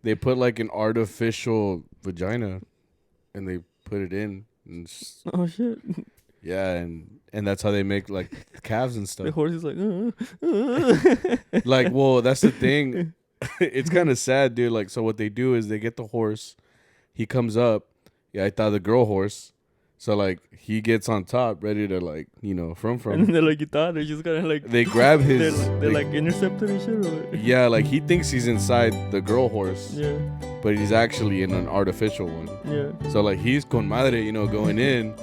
they put like an artificial vagina, and they put it in. And Oh shit! yeah, and that's how they make like calves and stuff. The horse is like, Like, well, that's the thing. It's kind of sad, dude. Like, so what they do is they get the horse. He comes up. Yeah, I thought the girl horse. So like he gets on top, ready to like from. and then they're like, you thought they're just gonna like. They grab his. They're like intercepted and shit. Or what? Yeah, like he thinks he's inside the girl horse. Yeah. But he's actually in an artificial one. Yeah. So like he's con madre, going in,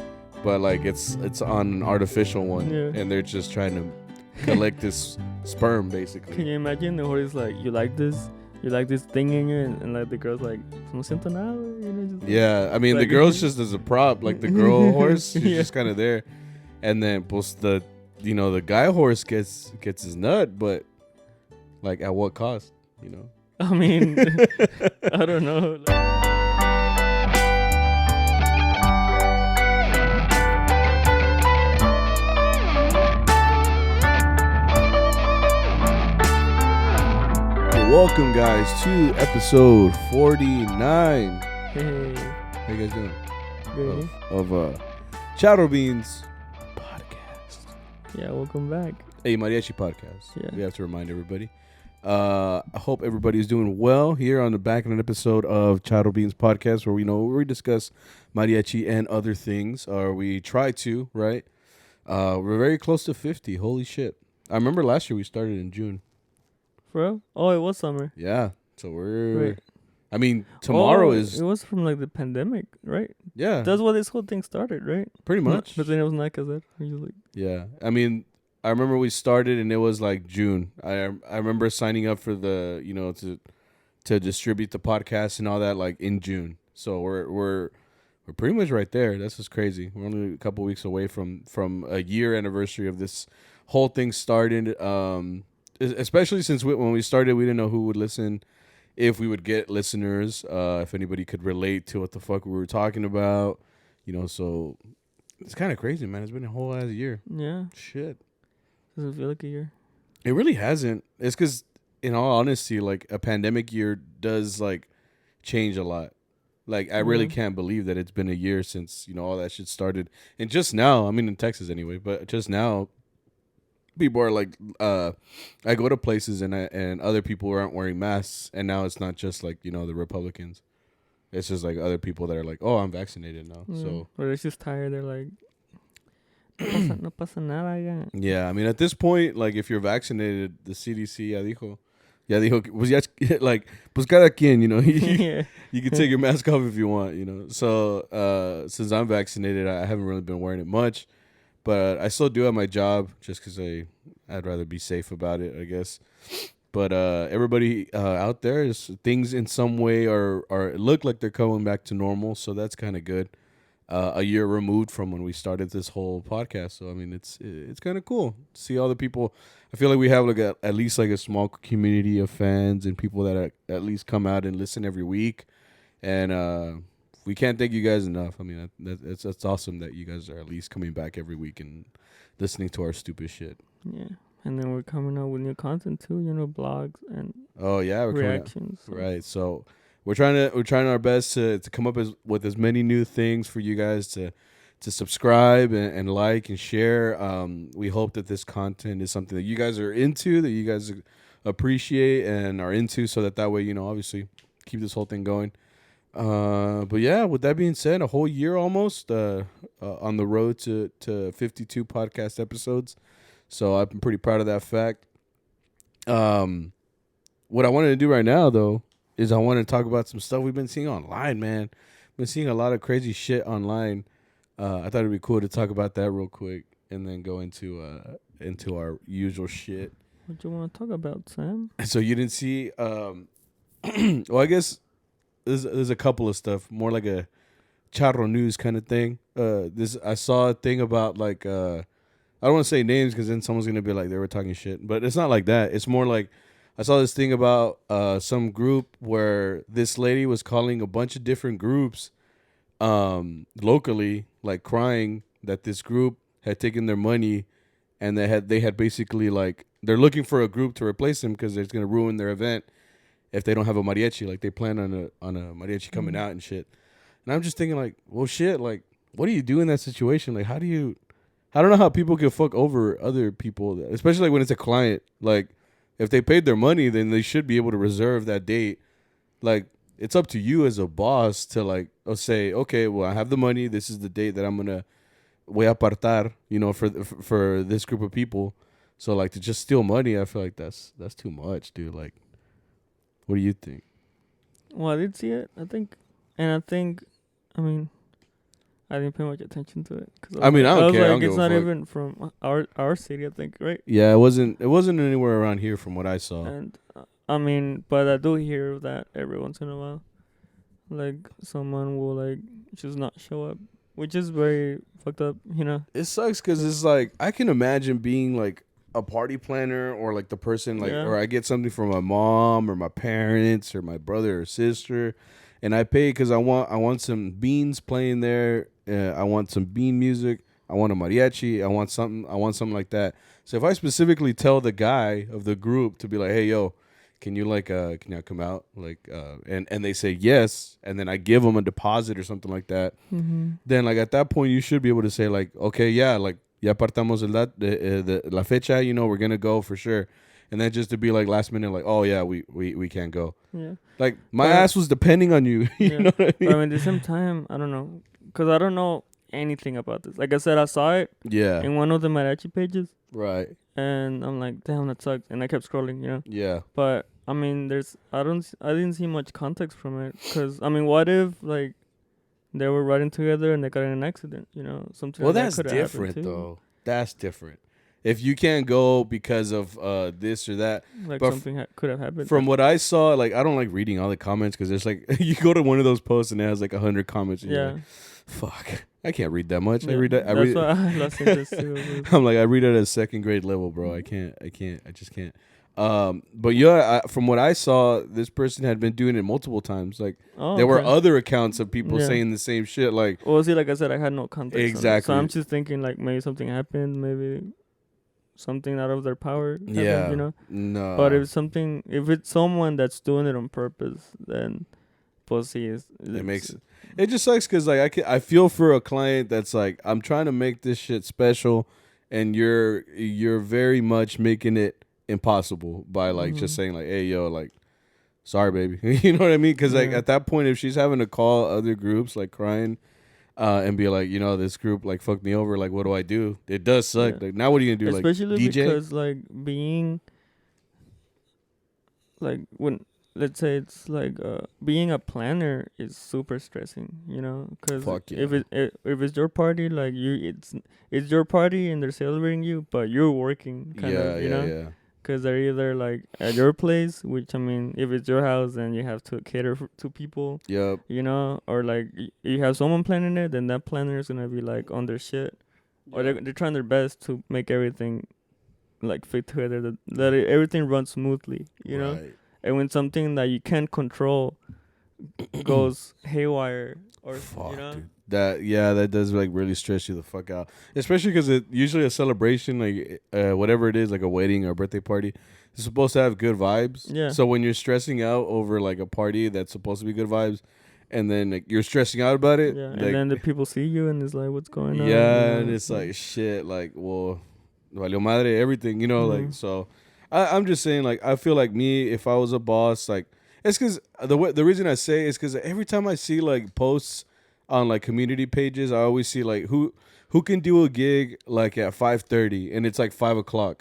but like it's on an artificial one, and they're just trying to collect this sperm basically. Can you imagine the horse is like, you like this thing in you, and like the girl's like, no siento nada, just yeah, I mean like, the girl's just as a prop, like the girl horse, she's just kind of there, and then plus the guy horse gets his nut, but like at what cost, I mean, I don't know. Welcome, guys, to episode 49. Hey, how you guys doing? Good. Of CharroBeans podcast. Yeah, welcome back. Hey, Mariachi podcast. Yeah. We have to remind everybody. I hope everybody's doing well here on the back of an episode of CharroBeans podcast, where we discuss mariachi and other things, or we try to, right? We're very close to 50. Holy shit. I remember last year we started in June. For real? Oh, it was summer. Yeah. So we're... Right. I mean, tomorrow is... It was from like the pandemic, right? Yeah. That's why this whole thing started, right? Pretty much. But then it was not because that. Like... Yeah. I mean, I remember we started and it was like June. I remember signing up for the, to distribute the podcast and all that like in June. So we're pretty much right there. That's just crazy. We're only a couple weeks away from a year anniversary of this whole thing started. Especially since when we started, we didn't know who would listen, if we would get listeners, if anybody could relate to what the fuck we were talking about, so it's kind of crazy, man. It's been a whole ass year. Yeah. Shit. Doesn't feel like a year. It really hasn't. It's because, in all honesty, like a pandemic year does like change a lot. Like I really can't believe that it's been a year since, all that shit started. And just now, I mean in Texas anyway, but just now, people are like, I go to places and other people aren't wearing masks, and now it's not just like the Republicans, it's just like other people that are like, oh, I'm vaccinated now. So or they're just tired. They're like, no pasa nada. Yeah, I mean at this point, like if you're vaccinated, the CDC ya dijo, pues ya, like pues cada quien, you can take your mask off if you want, So since I'm vaccinated, I haven't really been wearing it much. But I still do at my job just because I'd rather be safe about it, I guess. But everybody out there, things in some way are look like they're coming back to normal, so that's kind of good. A year removed from when we started this whole podcast, so I mean it's kind of cool to see all the people. I feel like we have like at least like a small community of fans and people that at least come out and listen every week, and we can't thank you guys enough. I mean, that's awesome that you guys are at least coming back every week and listening to our stupid shit. Yeah, and then we're coming out with new content too. Blogs and we're reactions. Right. So we're trying our best to come up with as many new things for you guys to subscribe and like and share. We hope that this content is something that you guys are into, that you guys appreciate and are into, so that way obviously keep this whole thing going. But yeah, with that being said, a whole year almost on the road to 52 podcast episodes. So I'm pretty proud of that fact. What I wanted to do right now, though, is I want to talk about some stuff we've been seeing online, man. Been seeing a lot of crazy shit online. I thought it'd be cool to talk about that real quick and then go into our usual shit. What do you want to talk about, Sam? So you didn't see, well, I guess there's a couple of stuff, more like a charro news kind of thing. I saw a thing about like, I don't want to say names because then someone's going to be like, they were talking shit, but it's not like that. It's more like, I saw this thing about some group where this lady was calling a bunch of different groups locally, like crying that this group had taken their money and they had basically like, they're looking for a group to replace them because it's going to ruin their event. if they don't have a mariachi, like they plan on a mariachi coming out and shit. And I'm just thinking like, well, shit, like, what do you do in that situation? Like, I don't know how people can fuck over other people, especially like when it's a client. Like, if they paid their money, then they should be able to reserve that date. Like, it's up to you as a boss to like say, okay, well, I have the money. This is the date that I'm gonna voy a apartar, for this group of people. So like to just steal money, I feel like that's too much, dude. Like, what do you think? Well, I did see it. I think, I mean, I didn't pay much attention to it. I mean, I don't care. Like, it's not even from our city, I think, right? Yeah, it wasn't anywhere around here from what I saw. And I mean, but I do hear that every once in a while, like someone will like just not show up, which is very fucked up, you know. It sucks because it's like I can imagine being like a party planner or like the person like, or I get something from my mom or my parents or my brother or sister, and I pay because I want some beans playing there. I want some bean music. I want a mariachi. I want something like that. So if I specifically tell the guy of the group to be like, hey, yo, can you come out? Like, and they say yes, and then I give them a deposit or something like that. Mm-hmm. Then like at that point, you should be able to say like, okay, yeah, like ya apartamos la fecha, we're gonna go for sure. And then just to be like last minute, like, oh yeah, we can't go. Yeah. Like my ass was depending on you. You know what I mean? But I mean, at the same time, I don't know, because I don't know anything about this. Like I said, I saw it. Yeah. In one of the mariachi pages. Right. And I'm like, damn, that sucks. And I kept scrolling, you know. Yeah. But I mean, I didn't see much context from it, because I mean, what if like they were riding together and they got in an accident, you know, something. Well, that's different though. That's different. If you can't go because of this or that, like something could have happened. From what I saw, like I don't like reading all the comments because there's like you go to one of those posts and it has like 100 comments. And you're like, fuck, I can't read that much. Yeah. I read that. That's why I lost interest too. I'm like, I read it at a second grade level, bro. I just can't. But yeah, from what I saw, this person had been doing it multiple times. Like there were other accounts of people saying the same shit. Like, well, see, like I said, I had no context. Exactly. So I'm just thinking like maybe something happened, maybe something out of their power happened, you know. No. But if it's someone that's doing it on purpose, then pussy it makes it. It just sucks because like I feel for a client that's like, I'm trying to make this shit special, and you're very much making it impossible by like just saying like, hey yo, like, sorry baby. You know what I mean? Because like at that point, if she's having to call other groups like crying and be like, this group like fucked me over, like what do I do? It does suck. Like now what are you gonna do? Especially like DJ? Because like being like when let's say it's like being a planner is super stressing, you know, because if it's your party, like it's your party and they're celebrating you, but you're working kind of, you know. Because they're either like at your place, which I mean, if it's your house, then you have to cater to people. Yep. You know, or like you have someone planning it, then that planner is gonna be like on their shit, or they're trying their best to make everything like fit together, that everything runs smoothly. You know, and when something that you can't control goes haywire, or fuck, you know. Dude. That does like really stress you the fuck out, especially because it usually a celebration, like whatever it is, like a wedding or a birthday party, it's supposed to have good vibes. Yeah. So when you're stressing out over like a party that's supposed to be good vibes, and then like you're stressing out about it, yeah, like, and then the people see you and it's like, what's going on? Yeah, and it's like shit, like well, valió madre, everything, you know, like so. I'm just saying, like I feel like me, if I was a boss, like it's because the reason I say is because every time I see like posts on like community pages, I always see like who can do a gig like at 5:30 and it's like 5:00.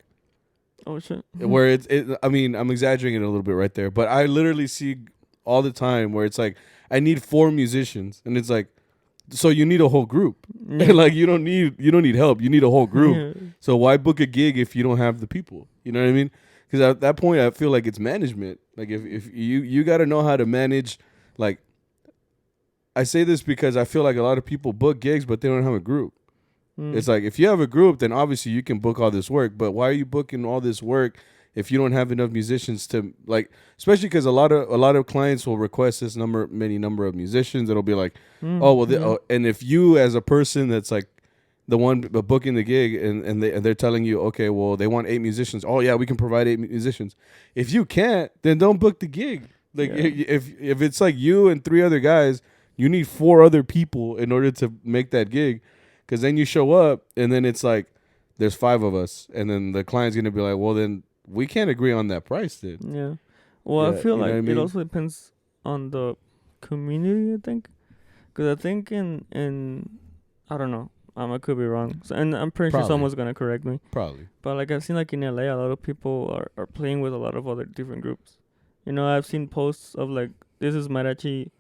Oh shit! Where I mean, I'm exaggerating it a little bit right there, but I literally see all the time where it's like I need 4 musicians, and it's like, so you need a whole group. Like you don't need help. You need a whole group. Yeah. So why book a gig if you don't have the people? You know what I mean? Because at that point, I feel like it's management. Like if you got to know how to manage, like. I say this because I feel like a lot of people book gigs, but they don't have a group. It's like, if you have a group, then obviously you can book all this work. But why are you booking all this work if you don't have enough musicians to like? Especially because a lot of clients will request this many number of musicians. It'll be like, and if you as a person that's like the one booking the gig and they're telling you, okay, well they want 8 musicians. Oh yeah, we can provide 8 musicians. If you can't, then don't book the gig. Like if it's like you and 3 other guys, you need 4 other people in order to make that gig. Because then you show up and then it's like there's 5 of us, and then the client's gonna be like, well, then we can't agree on that price, dude. Yeah. Well, I feel like it also depends on the community, I think. Because I think in I don't know. I could be wrong. So, and I'm pretty sure someone's going to correct me. Probably. But like I've seen like in LA, a lot of people are playing with a lot of other different groups. You know, I've seen posts of like, this is Mariachi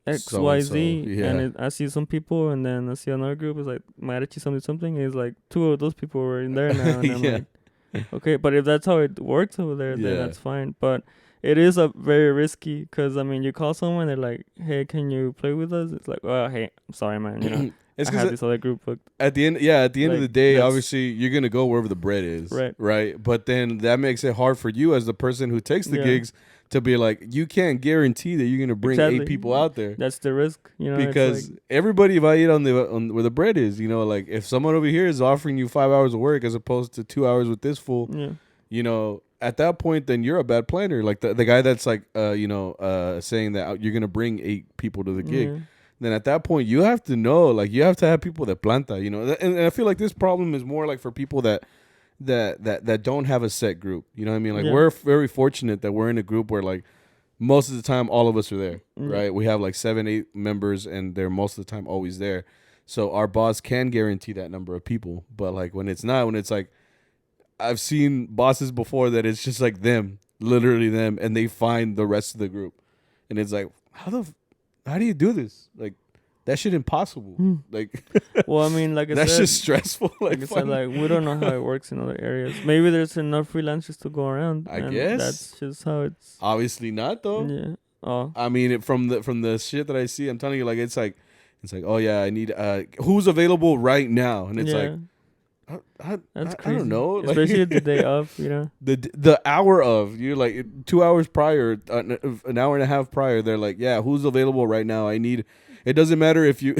XYZ. Yeah. And I see some people, and then I see another group. It's like Mariachi something. And it's like 2 of those people were in there now. And I'm like, okay. But if that's how it works over there, then that's fine. But it is very risky because, I mean, you call someone, they're like, hey, can you play with us? It's like, well, hey, I'm sorry, man. You know, I have this other group booked. At the end of the day, obviously, you're going to go wherever the bread is. Right. But then that makes it hard for you as the person who takes the gigs to be like, you can't guarantee that you're going to bring 8 people out there. That's the risk, you know. Because everybody va ir on where the bread is, you know. Like, if someone over here is offering you 5 hours of work as opposed to 2 hours with this fool, you know, at that point, then you're a bad planner. Like the guy that's like, saying that you're gonna bring 8 people to the gig. Then at that point, you have to know, like, you have to have people that planta, you know. And I feel like this problem is more like for people that don't have a set group. You know what I mean? Like we're very fortunate that we're in a group where like most of the time all of us are there, right? We have like 7, 8 members, and they're most of the time always there. So our boss can guarantee that number of people. But like when it's like, I've seen bosses before that it's just like them, literally them, and they find the rest of the group, and it's like, how do you do this? Like, that shit impossible. Like, well, I mean, like that's just stressful. Like I said, like we don't know how it works in other areas. Maybe there's enough freelancers to go around. I guess that's just how it's. Obviously not though. Yeah. Oh. I mean, from the shit that I see, I'm telling you, like it's like, oh yeah, I need who's available right now, and it's like. That's crazy. I don't know, especially the day of, you know. The hour of, you're like 2 hours prior, an hour and a half prior. They're like, yeah, who's available right now? I need. It doesn't matter if you.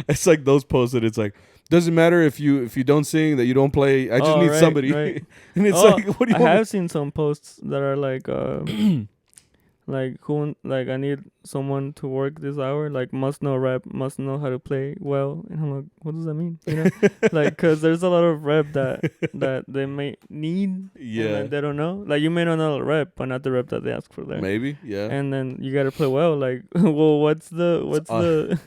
It's like those posts that it's like, doesn't matter if you don't sing, that you don't play. I just need somebody. Right. And it's like, what do you? I have seen some posts that are like. Like I need someone to work this hour. Like must know rap, must know how to play well. And I'm like, what does that mean? You know, like because there's a lot of rap that they may need. Yeah, and they don't know. Like you may not know the rap, but not the rap that they ask for there. Maybe, yeah. And then you gotta play well. Like, well, what's the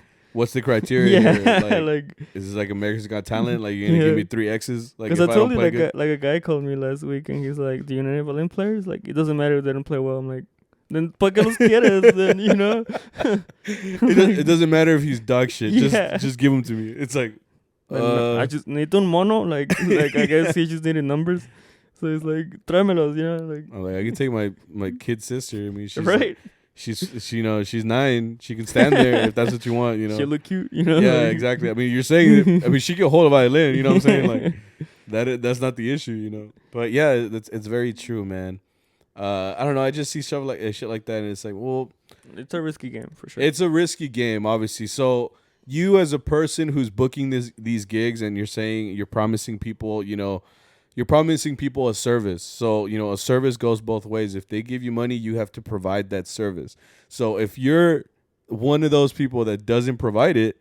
criteria? Here? Like, is this like America's Got Talent? Like you're gonna give me 3 X's? Like, because I told you, like a guy called me last week, and he's like, do you know any violin players? Like, it doesn't matter if they don't play well. I'm like. Then ¿pa qué los quieres? Then, you know. It doesn't matter if he's dog shit. Just give him to me. It's like I just need un mono. Like I guess he just needed numbers. So he's like, tráemelos, you know. Like I can take my kid sister. I mean, she's right. She's 9. She can stand there if that's what you want. You know. She look cute. You know. Yeah, exactly. I mean, you're saying. I mean, she can hold a violin. You know what I'm saying? Like that's not the issue. You know. But yeah, it's very true, man. I don't know. I just see shit like that, and it's like, well, it's a risky game for sure. It's a risky game, obviously. So you, as a person who's booking these gigs, and you're promising people, you know, you're promising people a service. So you know, a service goes both ways. If they give you money, you have to provide that service. So if you're one of those people that doesn't provide it,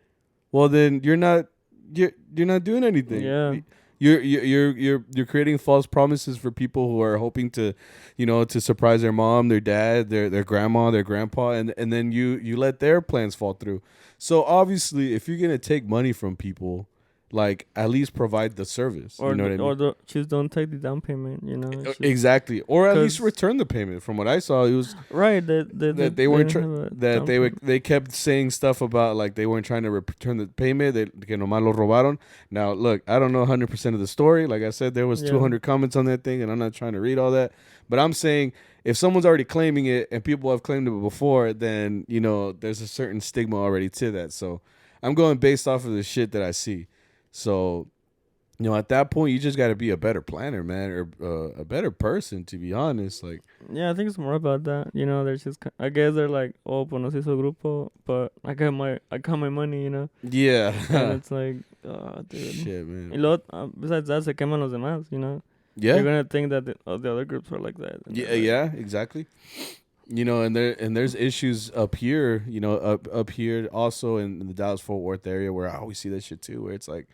well, then you're not doing anything. Yeah. You're creating false promises for people who are hoping to, you know, to surprise their mom, their dad, their grandma, their grandpa, and then you let their plans fall through. So obviously, if you're gonna take money from people, like at least provide the service. Or you know what I mean? Or just don't take the down payment. You know. Exactly. Or at least return the payment. From what I saw, it was right that they kept saying stuff about like they weren't trying to return the payment. Que nomás lo robaron. Now look, I don't know 100% of the story. Like I said, there was 200 comments on that thing, and I'm not trying to read all that. But I'm saying if someone's already claiming it and people have claimed it before, then you know there's a certain stigma already to that. So I'm going based off of the shit that I see. So, you know, at that point, you just got to be a better planner, man, or a better person, to be honest. Like, yeah, I think it's more about that. You know, there's just, I guess they're like, oh, pues no se hizo grupo, but I got my money, you know. Yeah. And it's like, oh, dude. Shit, man. Y luego, besides that, se queman los demás, you know. Yeah. You're gonna think that the other groups are like that. Yeah, exactly. You know, and there's issues up here, you know, up here also in the Dallas Fort Worth area where I always see that shit too, where it's like,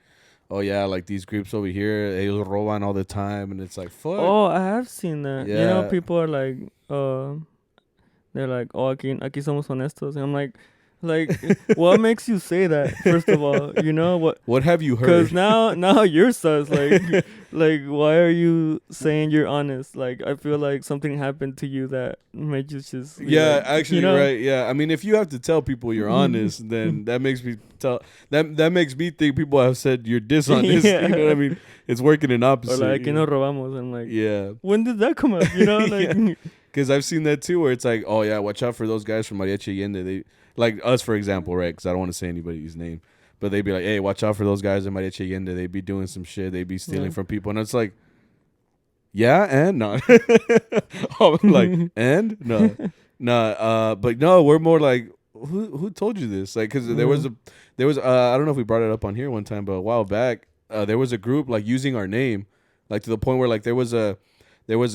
oh yeah, like these groups over here, they roban all the time, and it's like, fuck. Oh, I have seen that. Yeah. You know, people are like, they're like, oh, aquí somos honestos, and I'm like, what makes you say that? First of all, you know what? What have you heard? Because now you're sus. Like, why are you saying you're honest? Like, I feel like something happened to you that made you just. Yeah, like, actually, you know? right. Yeah, I mean, if you have to tell people you're honest, then that makes me that makes me think people have said you're dishonest. Yeah. You know what I mean? It's working in opposite. Or like, que no robamos. I'm like, yeah. When did that come up? You know, like. Because I've seen that too, where it's like, oh yeah, watch out for those guys from Mariachi Allende. They like us, for example, right? Because I don't want to say anybody's name, but they'd be like, hey, watch out for those guys in Mariachi Allende. They'd be doing some shit. They'd be stealing from people, and it's like, yeah, and no, like, and no, no, but no, we're more like, who told you this? Like, because there was I don't know if we brought it up on here one time, but a while back, there was a group like using our name, like to the point where like there was a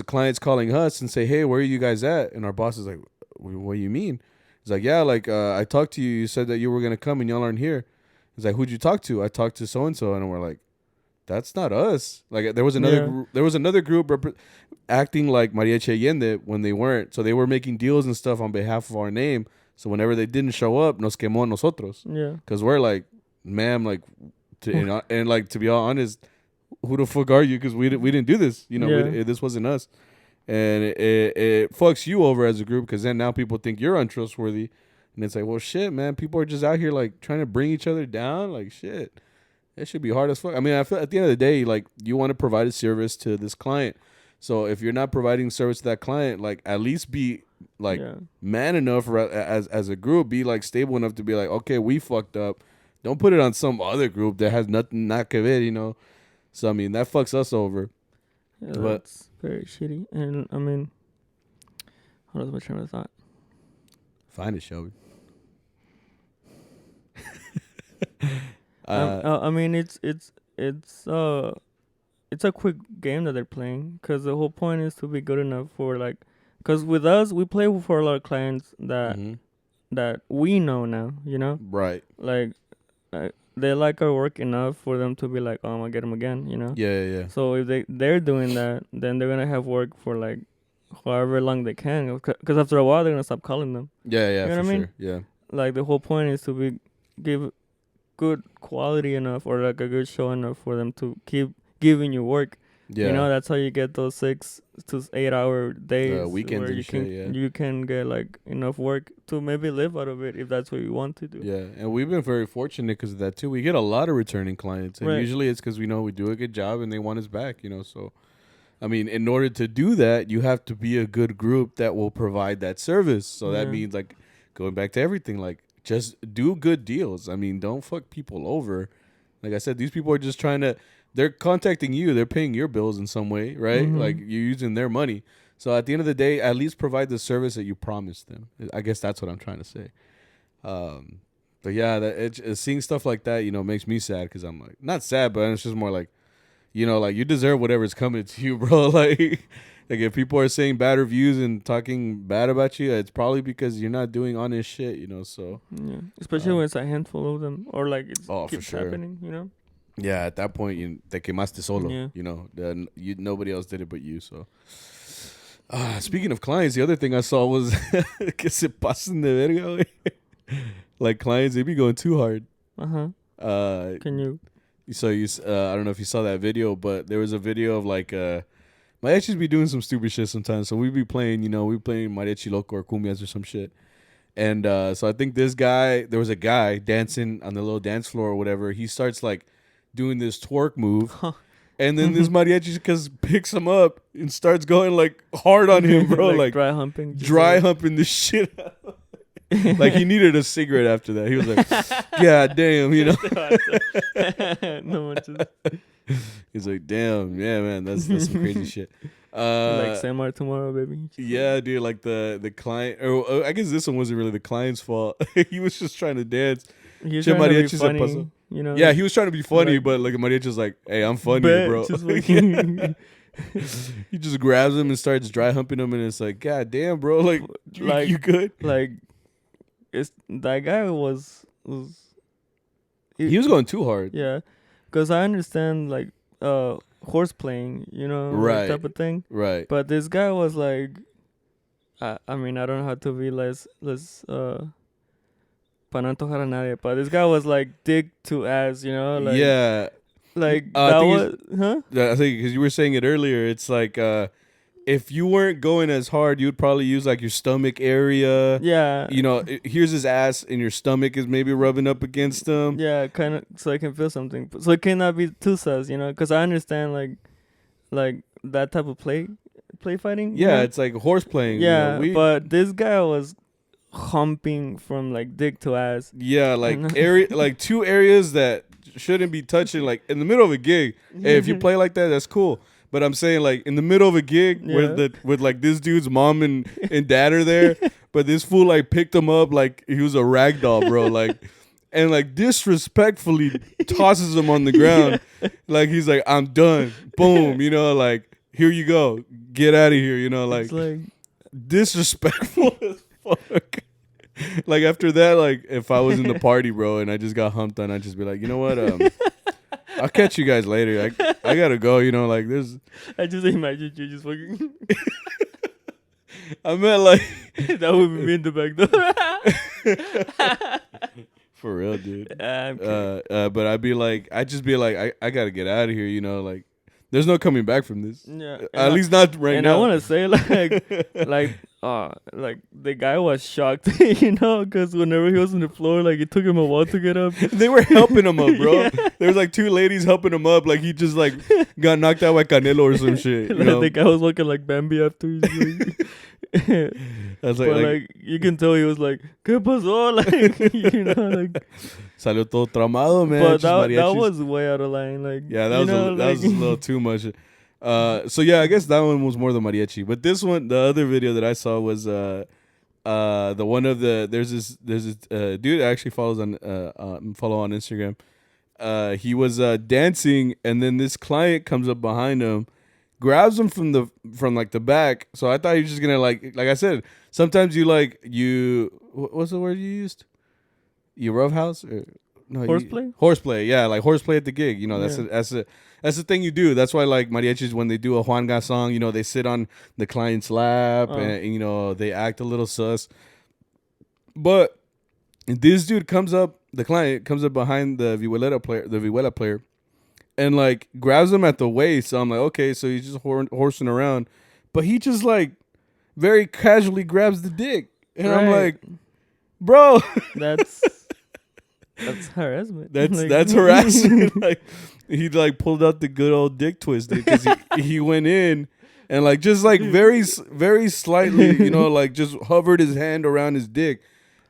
clients calling us and say, hey, where are you guys at? And our boss is like, what do you mean? He's like, yeah, like I talked to you. You said that you were gonna come and y'all aren't here. He's like, who'd you talk to? I talked to so and so, and we're like, that's not us. Like there was another group acting like Mariachi Allende when they weren't. So they were making deals and stuff on behalf of our name. So whenever they didn't show up, nos quemó nosotros. Yeah. Because we're like, ma'am, like, and like to be all honest, who the fuck are you? Because we didn't do this. You know, this wasn't us. And it fucks you over as a group because then now people think you're untrustworthy. And it's like, well, shit, man. People are just out here like trying to bring each other down. Like, shit. It should be hard as fuck. I mean, I feel at the end of the day, like, you want to provide a service to this client. So if you're not providing service to that client, like, at least be like man enough as a group, be like stable enough to be like, okay, we fucked up. Don't put it on some other group that has nothing not que ver, you know. So I mean, that fucks us over. Yeah, that's very shitty. And I mean, what was my train of thought? Find it, Shelby. I mean, it's a quick game that they're playing because the whole point is to be good enough for like, because with us we play for a lot of clients that we know now, you know, right? Like they like our work enough for them to be like, oh, I'm gonna get them again, you know. Yeah. So if they're doing that, then they're gonna have work for like however long they can, because after a while they're gonna stop calling them. Yeah, you know what I mean? Sure. Yeah. Like the whole point is to give good quality enough or like a good show enough for them to keep giving you work. Yeah. You know, that's how you get those 6 to 8 hour days weekends where you can get like enough work to maybe live out of it if that's what you want to do. Yeah, and we've been very fortunate because of that too. We get a lot of returning clients, and usually it's because we know we do a good job and they want us back, you know. So, I mean, in order to do that, you have to be a good group that will provide that service. So that means like going back to everything, like just do good deals. I mean, don't fuck people over. Like I said, these people are just trying to. They're contacting you. They're paying your bills in some way, right? Mm-hmm. Like you're using their money. So at the end of the day, at least provide the service that you promised them. I guess that's what I'm trying to say. But yeah, seeing stuff like that, you know, makes me sad because I'm like, not sad, but it's just more like, you know, like you deserve whatever's coming to you, bro. Like if people are saying bad reviews and talking bad about you, it's probably because you're not doing honest shit, you know. So yeah, especially when it's a handful of them, or like it keeps for happening, you know. Yeah, at that point, te quemaste solo, you know. Nobody else did it but you, so. Speaking of clients, the other thing I saw was que se pasan de verga, güey. Like clients, they be going too hard. Can you? So I don't know if you saw that video, but there was a video of like mariachis be doing some stupid shit sometimes. So we be playing, you know, mariachi loco or cumbias or some shit. And so I think there was a guy dancing on the little dance floor or whatever. He starts like doing this twerk move. And then this mariachi picks him up and starts going like hard on him, bro. like dry humping the shit out. Like he needed a cigarette after that. He was like, God damn, you know. He's like, damn, yeah, man, that's some crazy shit. Like Samar tomorrow, baby. Yeah, dude, like the client, or I guess this one wasn't really the client's fault. He was just trying to dance. He was trying to be funny, you know. Yeah, he was trying to be funny, like, but like mariachi's like, hey, I'm funny, bro. He just grabs him and starts dry humping him, and it's like, God damn, bro, like you good? Like, that guy was he was going too hard. Yeah, because I understand like horse playing, you know, right, that type of thing. Right. But this guy was like, I mean, I don't know how to be less para no antojar a nadie, but this guy was like dick to ass, you know, like yeah, like that was, huh? I think because you were saying it earlier, it's like if you weren't going as hard, you'd probably use like your stomach area. Yeah. You know, here's his ass, and your stomach is maybe rubbing up against him. Yeah, kind of, so I can feel something. So it cannot be too sus, you know, because I understand like that type of play fighting. Yeah, you know? it's like horse playing. Yeah, you know, but this guy was humping from like dick to ass. Yeah, like like two areas that shouldn't be touching, like in the middle of a gig. Hey, if you play like that, that's cool. But I'm saying like in the middle of a gig with like this dude's mom and dad are there, but this fool like picked him up like he was a rag doll, bro. Like and like disrespectfully tosses him on the ground. Like he's like, I'm done. Boom, you know, like here you go. Get out of here, you know, like disrespectful as fuck. Like after that, like if I was in the party, bro, and I just got humped on, I'd just be like, you know what, I'll catch you guys later. I gotta go, you know, like there's. I just imagine you just fucking. I meant like that would be me in the back door. For real, dude. But I'd just be like, I gotta get out of here, you know, like there's no coming back from this. Yeah, at least not right now. And I want to say like the guy was shocked, you know, because whenever he was on the floor, like it took him a while to get up. They were helping him up, bro. Yeah. There was like two ladies helping him up, like he just like got knocked out by Canelo or some shit. You know? The guy was walking like Bambi after he's like, that's like you can tell he was like, ¿Qué pasó? Like, you know, like salió todo tramado, man. But that was way out of line. Like, yeah, that was a little too much. So yeah, I guess that one was more the mariachi. But this one, the other video that I saw was the one of the there's this dude that actually follows on follow on Instagram. He was dancing, and then this client comes up behind him, grabs him from like the back. So I thought he was just gonna like I said, sometimes what's the word you used? You roughhouse or no? Horseplay. Horseplay, yeah, like horseplay at the gig. You know, that's the thing you do. That's why like mariachis, when they do a Juan Gas song, you know, they sit on the client's lap and you know they act a little sus. But this dude the client comes up behind the vihuela player, and like grabs him at the waist. So I'm like, okay, so he's just horsing around, but he just like very casually grabs the dick, and I'm like, bro, that's harassment. That's harassment. Like he like pulled out the good old dick twist because he went in and like just like very very slightly, you know, like just hovered his hand around his dick.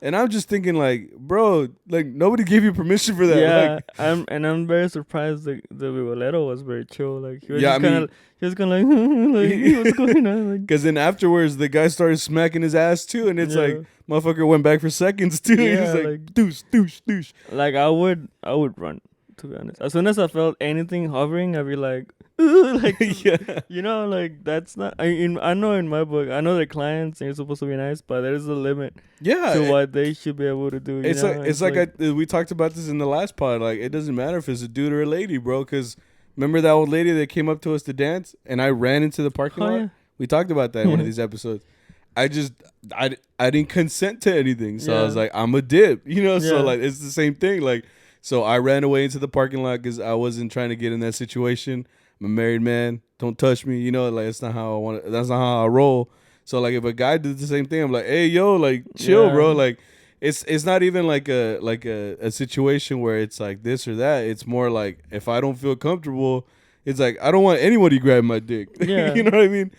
And I'm just thinking, like, bro, like nobody gave you permission for that. Yeah, like, I'm very surprised the violero was very chill. Like he was just kind of like what's going on? Because then afterwards the guy started smacking his ass too, and it's like motherfucker went back for seconds too. Yeah, he's like douche, douche, douche. Like I would run, to be honest. As soon as I felt anything hovering, I'd be like, like, yeah. You know, like that's not. I know in my book, I know they're clients and you're supposed to be nice, but there's a limit. Yeah, to what they should be able to do. It's like we talked about this in the last pod. Like it doesn't matter if it's a dude or a lady, bro. Because remember that old lady that came up to us to dance, and I ran into the parking lot. Yeah. We talked about that in one of these episodes. I didn't consent to anything, so I was like, I'm a dip, you know. So like it's the same thing. Like so I ran away into the parking lot because I wasn't trying to get in that situation. I'm a married man. Don't touch me. You know, like that's not how I want. That's not how I roll. So like, if a guy did the same thing, I'm like, hey, yo, like, chill, bro. Like, it's not even like a situation where it's like this or that. It's more like if I don't feel comfortable, it's like I don't want anybody grabbing my dick. Yeah, you know what I mean.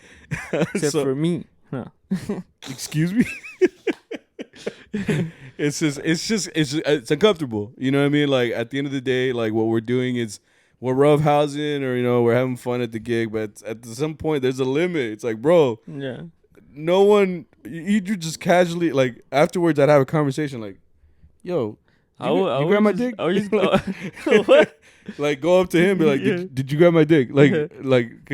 Except for me. Huh. Excuse me. It's uncomfortable. You know what I mean? Like at the end of the day, like what we're doing is. We're roughhousing or, you know, we're having fun at the gig, but at some point there's a limit. It's like, bro, no one, you just casually, like afterwards I'd have a conversation like, yo, You grab my dick? I would just what? Like go up to him, be like, did you grab my dick? Like,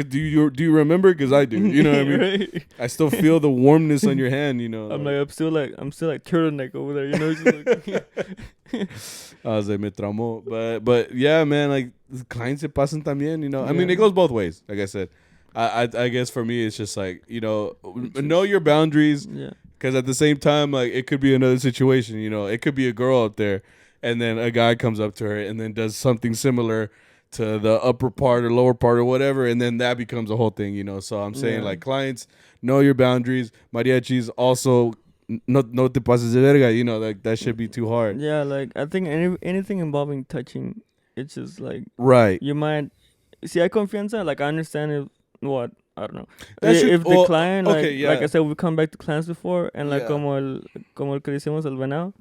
do you remember? Because I do. You know what I mean? Right. I still feel the warmness on your hand. You know. I'm still like turtleneck over there. You know. Just like I was like, me tramó. But yeah, man, like clients se pasan también. You know, I mean, it goes both ways. Like I said, I guess for me, it's just like, you know, know your boundaries. Yeah. Because at the same time, like it could be another situation. You know, it could be a girl out there. And then a guy comes up to her and then does something similar to the upper part or lower part or whatever, and then that becomes a whole thing, you know. So I'm saying, like, clients, know your boundaries. Mariachis also, no te pases de verga, you know, like that should be too hard. Yeah, like I think anything involving touching, it's just like right. You might see, I confianza. Like I understand if what I don't know if the client like I said, we come back to clients before and like como el que decimos el venado.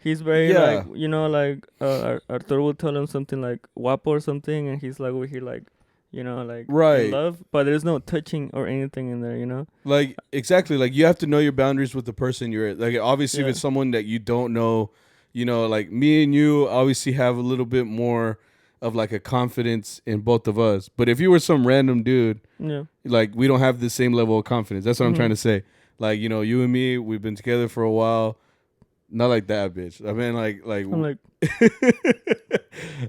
He's very like, you know, like Arturo will tell him something like guapo or something, and he's like over here like, you know, like in love, but there's no touching or anything in there, you know. Like exactly, like you have to know your boundaries with the person you're like. Obviously, if it's someone that you don't know, you know, like me and you obviously have a little bit more of like a confidence in both of us. But if you were some random dude, like we don't have the same level of confidence. That's what I'm trying to say. Like, you know, you and me, we've been together for a while. Not like that, bitch. I mean, like, I'm like,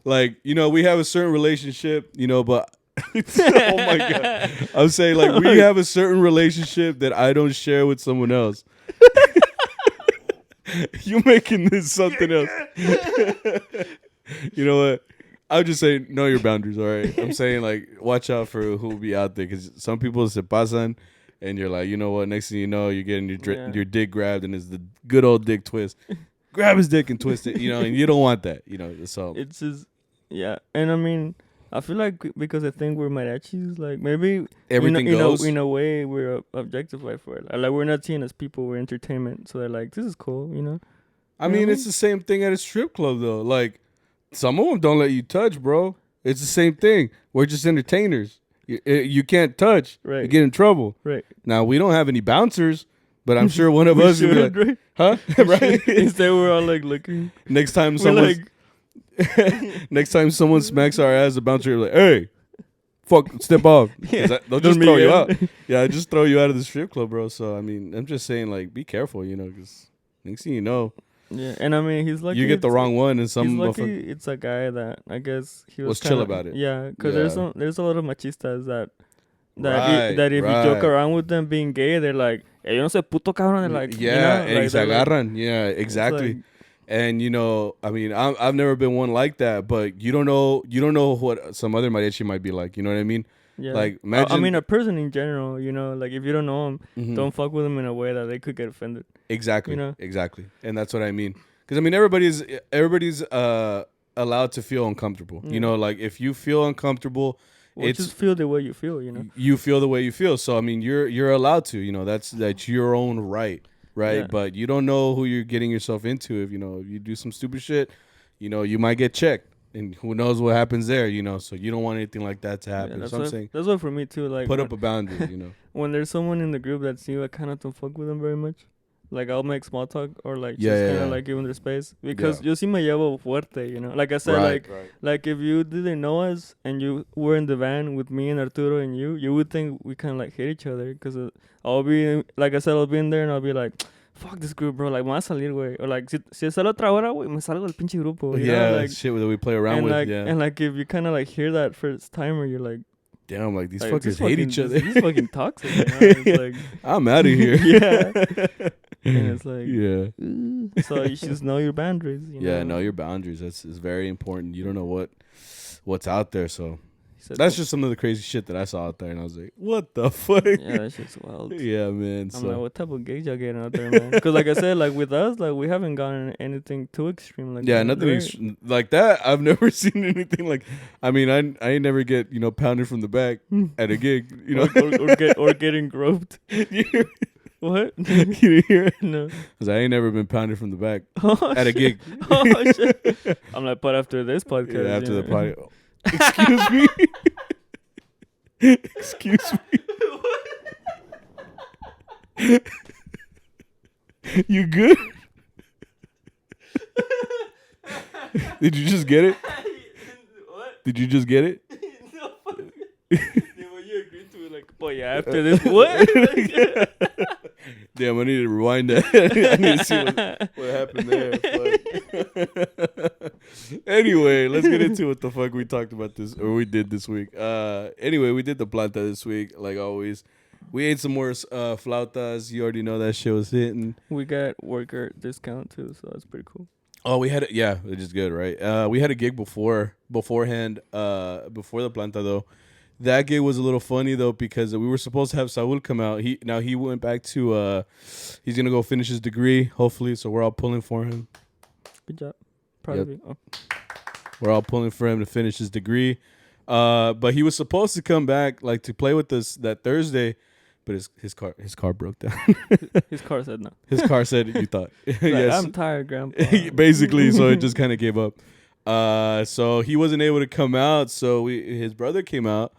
like, you know, we have a certain relationship, you know, but oh my God. I'm saying, like, we have a certain relationship that I don't share with someone else. You making this something else. You know what? I would just say, know your boundaries, all right? I'm saying, like, watch out for who will be out there, because some people se pasan. And you're like, you know what? Next thing you know, you're getting your dick grabbed, and it's the good old dick twist. Grab his dick and twist it, you know, and you don't want that, you know. So it's just, and I mean, I feel like because I think we're mariachis, like maybe everything goes. In a way, we're objectified for it. Like we're not seen as people, we're entertainment. So they're like, this is cool, you know. I mean, it's the same thing at a strip club though. Like some of them don't let you touch, bro. It's the same thing. We're just entertainers. You can't touch. Right. You get in trouble. Right. Now, we don't have any bouncers, but I'm sure one of us would be like, right? Huh? Right? Instead, we're all like looking. Next time someone smacks our ass, the bouncer will be like, hey, fuck, step off. They'll just throw you out. Yeah, just throw you out of the strip club, bro. So, I mean, I'm just saying, like, be careful, you know, because next thing you know. Yeah, and I mean, he's lucky. You get the wrong one, and some. He's lucky. It's a guy that I guess he was chill about it. Yeah, because there's a lot of machistas that if you joke around with them being gay, they're like, "Hey, yo no soy puto cabrón." They're like, and se agarran. Yeah, exactly. Like, and you know, I mean, I've never been one like that, but you don't know what some other mariachi might be like. You know what I mean? Yeah. Like, imagine. I mean, a person in general, you know, like if you don't know them, don't fuck with them in a way that they could get offended. Exactly. You know? Exactly. And that's what I mean. Because I mean, everybody's allowed to feel uncomfortable. You know, like if you feel uncomfortable, just feel the way you feel. You know, you feel the way you feel. So I mean, you're allowed to. You know, that's your own right? Yeah. But you don't know who you're getting yourself into. If you do some stupid shit, you know, you might get checked. And who knows what happens there, you know? So you don't want anything like that to happen. Yeah, so I'm saying that's what for me too. Like put up a boundary, you know. When there's someone in the group that's new, I kind of don't fuck with them very much. Like I'll make small talk or like just kind of like give them their space because yo sí me llevo fuerte, you know. Like I said, like if you didn't know us and you were in the van with me and Arturo and you would think we kind of like hate each other because I'll be like I said, I'll be in there and I'll be like, fuck this group, bro. Like, me voy a salir, güey. Or like, si sale otra hora, güey, me salgo del pinche grupo. Yeah, like, shit that we play around with. Like, yeah. And like, if you kind of like hear that first timer, you're like, damn, like these fuckers hate each other. This is fucking toxic. You know? It's like, I'm out of here. Yeah. And it's like, so you should just know your boundaries. You know your boundaries. That's very important. You don't know what's out there, so. That's just some of the crazy shit that I saw out there, and I was like, "What the fuck?" Yeah, that shit's wild. Yeah, man. I'm like, what type of gigs y'all getting out there, man? Because, like I said, like with us, like we haven't gone anything too extreme, like nothing like that. I've never seen anything like. I mean, I ain't never get pounded from the back at a gig, you know, or getting groped. What? You didn't hear it? No. Because I ain't never been pounded from the back at a gig. Oh shit! I'm like, but after this podcast, after the podcast. Excuse me. Excuse me. You good? Did you just get it? What? Did you just get it? No. When you agreed to it, like, oh yeah, after this, what? Damn, I need to rewind that. I need to see what happened there. Anyway, let's get into what the fuck we talked about this, or we did this week. Anyway, we did the planta this week, like always. We ate some more flautas. You already know that shit was hitting. We got worker discount too, so that's pretty cool. Oh, we had yeah, which is good, right? We had a gig beforehand, before the planta though. That gig was a little funny though because we were supposed to have Saul come out. He went back to he's gonna go finish his degree, hopefully. So we're all pulling for him. Good job, proud of you. Oh. We're all pulling for him to finish his degree. But he was supposed to come back like to play with us that Thursday, but his car broke down. His car said no. His car said you thought. Like, yes. I'm tired, Grandpa. Basically, so it just kind of gave up. So he wasn't able to come out. So his brother came out.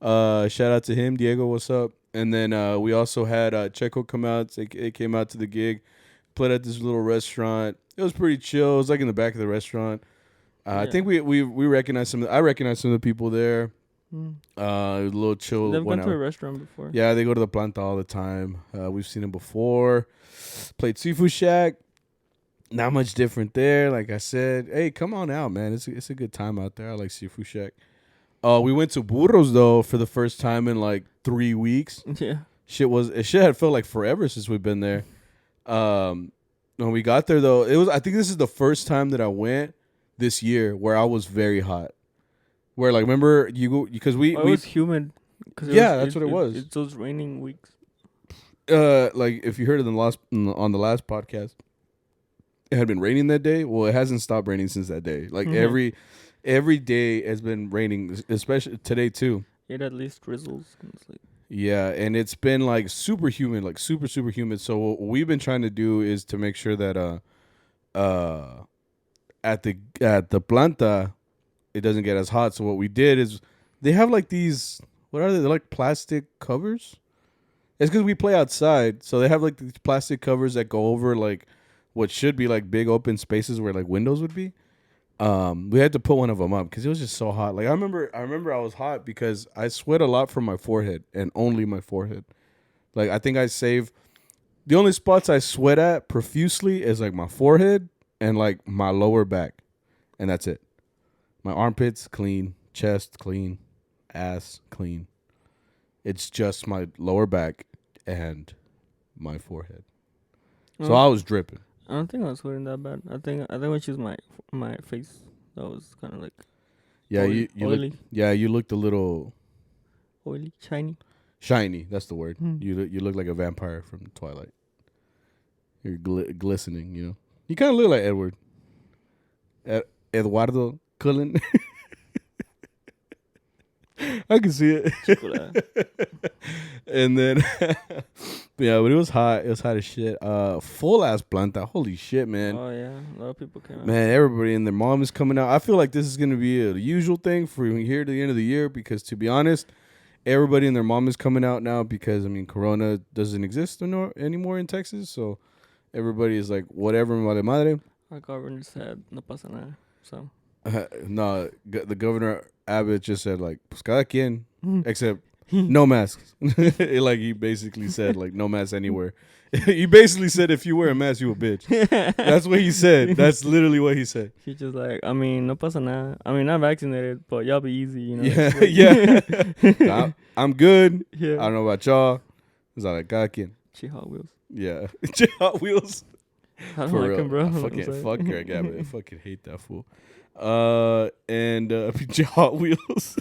Shout out to him, Diego. What's up? And then we also had Checo come out. It came out to the gig, played at this little restaurant. It was pretty chill. It was like in the back of the restaurant. I think we recognized some. I recognized some of the people there. A little chill. They've gone to a restaurant before. Yeah, they go to the planta all the time. We've seen them before. Played Seafood Shack. Not much different there. Like I said, hey, come on out, man. It's a good time out there. I like Seafood Shack. We went to Burros though for the first time in like 3 weeks. Yeah, shit had felt like forever since we've been there. When we got there though, I think this is the first time that I went this year where I was very hot. Where like remember you go because it was humid. That's what it was. It's those raining weeks. Like if you heard it on the last podcast, it had been raining that day. Well, it hasn't stopped raining since that day. Like every day has been raining, especially today too. It at least drizzles. Yeah, and it's been like super humid, like super humid. So what we've been trying to do is to make sure that at the planta it doesn't get as hot. So what we did is they have like these, what are they? They're like plastic covers. It's because we play outside, so they have like these plastic covers that go over like what should be like big open spaces where like windows would be. We had to put one of them up because it was just so hot. Like I remember I was hot because I sweat a lot from my forehead and only my forehead. Like I think I save the only spots I sweat at profusely is like my forehead and like my lower back, and that's it. My armpits clean, chest clean, ass clean. It's just my lower back and my forehead. So I was dripping. I don't think I was sweating that bad. I think when she was my face, that was kind of like you oily. You looked a little oily, shiny. That's the word. You look like a vampire from Twilight. You're glistening. You know, you kind of look like Edward. Eduardo Cullen. I can see it. And then, but it was hot. It was hot as shit. Full ass planta. Holy shit, man. Oh yeah, a lot of people came out. Man, everybody and their mom is coming out. I feel like this is gonna be a usual thing for here to the end of the year because, to be honest, everybody and their mom is coming out now because Corona doesn't exist anymore in Texas. So everybody is like, whatever, vale madre. Our governor said no pasa nada. So no, the governor Abbott just said like, pues cada quien, except no masks. Like he basically said like no masks anywhere. He basically said if you wear a mask, you a bitch. That's what he said. That's literally what he said. He's just like, no pasa nada. Not vaccinated, but y'all be easy, you know. Yeah. I'm good. Yeah. I don't know about y'all. It's like cada quien. Hot Wheels. Yeah. Hot Wheels. I don't like him, bro. Fuck Greg Abbott. I fucking hate that fool. And Hot Wheels.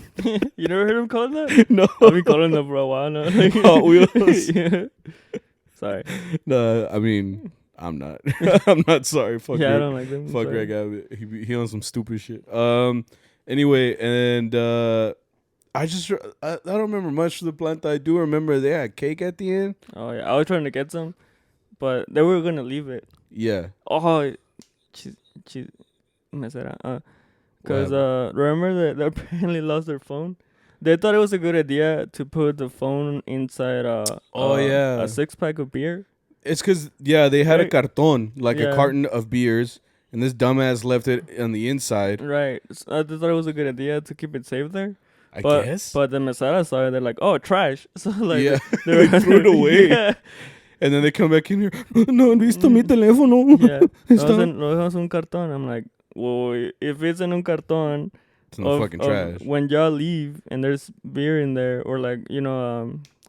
You never heard him call that? No. I've been calling them for a while now. Hot Wheels. Yeah. Sorry. No, I'm not. I'm not sorry. Fuck Greg. I don't like them. Fuck Greg Abbott. He on some stupid shit. Anyway, and I don't remember much of the planta. I do remember they had cake at the end. Oh yeah, I was trying to get some, but they were gonna leave it. Yeah. Oh, because remember that they apparently lost their phone. They thought it was a good idea to put the phone inside a 6-pack of beer. It's because they had a carton, like a carton of beers, and this dumbass left it on the inside. Right. So I thought it was a good idea to keep it safe there. I guess. But the mesera saw it. They're like, oh, trash. So like, yeah, they threw it away. Yeah. And then they come back in here. No, visto mi teléfono. Yeah. Lo dejamos un cartón. I'm like, well, if it's in un cartón, it's in the fucking trash. When y'all leave and there's beer in there or like,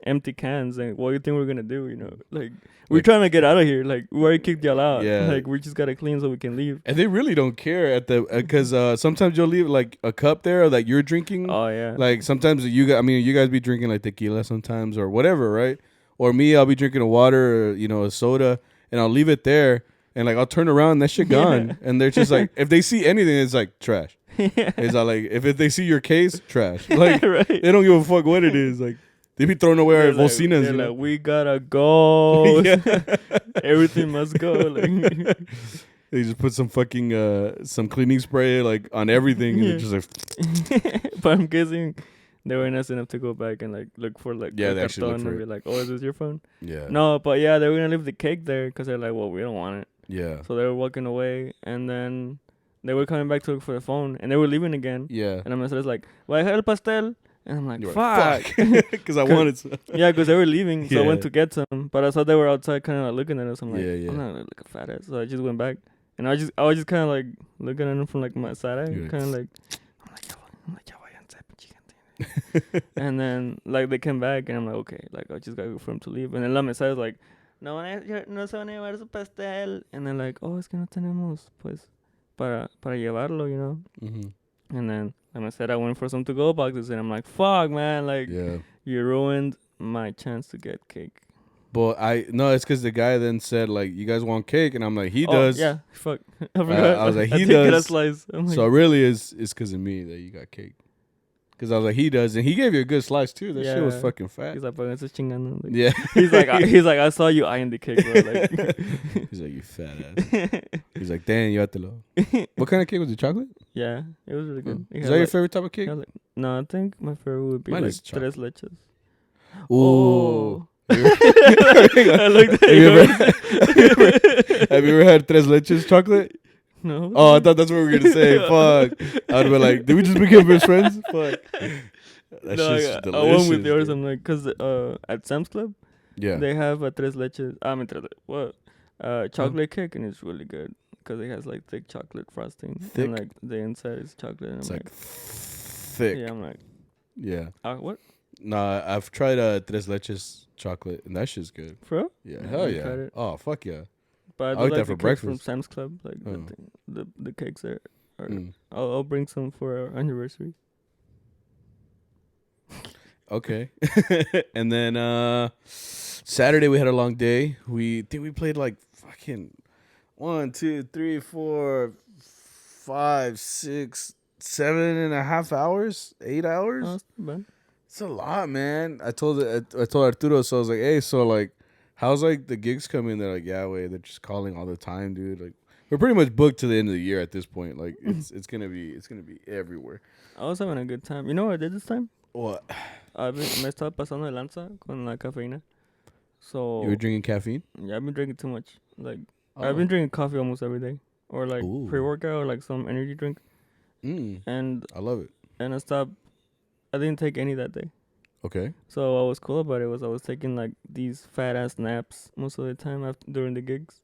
empty cans, like, what do you think we're gonna do? Like we're trying to get out of here. Like we already kicked y'all out. Yeah. Like we just gotta clean so we can leave. And they really don't care at the because sometimes you'll leave like a cup there that you're drinking. Oh yeah. Like sometimes you guys be drinking like tequila sometimes or whatever, right? Or me, I'll be drinking a water or a soda, and I'll leave it there, and like I'll turn around, and that shit gone, and they're just like, if they see anything, it's like trash. Yeah. It's like if they see your case, trash. Like right. They don't give a fuck what it is. Like they be throwing away our bocinas. They're like, we gotta go. Everything must go. Like they just put some fucking some cleaning spray like on everything, and they're just like. But I'm guessing. They were nice enough to go back and like look for like they actually look for and be like, oh, is this your phone? Yeah. No, but yeah, they were gonna leave the cake there because they're like, well, we don't want it. Yeah. So they were walking away, and then they were coming back to look for the phone, and they were leaving again. Yeah. And I'm like, well, I had el pastel, and I'm like, fuck, because I wanted some. Yeah, because they were leaving, so I went to get some, but I saw they were outside, kind of like looking at us. I'm like, I'm not like a fat ass, so I just went back, and I was just kind of like looking at them from like my side eye, kind of like, I'm like, and then like they came back and I'm like, okay, like I just gotta go for him to leave. And then la mesera was like, no se van a llevar su pastel. And then like, oh, es que no tenemos pues para llevarlo, Mm-hmm. And then la mesera went for some to-go boxes, and I'm like, fuck, man, like you ruined my chance to get cake. But it's because the guy then said like, you guys want cake, and I'm like, he does. Yeah, fuck. I forgot. I was like, he does. Get a slice. Like, so really it's because of me that you got cake. Because I was like, he does, and he gave you a good slice too. That shit was fucking fat. He's like, but it's chingando. Like, yeah. he's like, I saw you eyeing the cake, bro. Like, he's like, you fat ass. He's like, damn, you llévatelo. What kind of cake was it? Chocolate? Yeah, it was really good. Is that your favorite type of cake? No, I think my favorite would be like tres leches. Ooh. I looked at have you ever had tres leches chocolate? No. Oh, I thought that's what we were gonna say. Fuck. I would be like, did we just become best friends? Fuck. That's just delicious. I went with yours. I'm like, cause at Sam's Club, they have a tres leches. Chocolate cake, and it's really good because it has like thick chocolate frosting. Thick. And like the inside is chocolate. And it's like thick. Yeah, I'm like. Yeah. What? Nah, I've tried tres leches chocolate, and that shit's good. For real? Yeah, hell yeah. Oh, fuck yeah. But I like that for breakfast from Sam's Club, like the cakes there. I'll bring some for our anniversary. Okay. And then Saturday we had a long day. We played like fucking 1, 2, 3, 4, 5, 6, 7.5 hours, 8 hours. Oh, that's not bad. It's a lot, man. I told Arturo, so I was like, hey, so like, how's like the gigs coming? They're like, yeah, wait, they're just calling all the time, dude. Like, we're pretty much booked to the end of the year at this point. Like, it's gonna be everywhere. I was having a good time. You know what I did this time? What? Me estaba pasando de lanza con la cafeína. So you were drinking caffeine? Yeah, I've been drinking too much. Like, I've been drinking coffee almost every day, or like pre-workout, or like some energy drink. And I love it. And I didn't take any that day. Okay. So what was cool about it was I was taking like these fat ass naps most of the time during the gigs.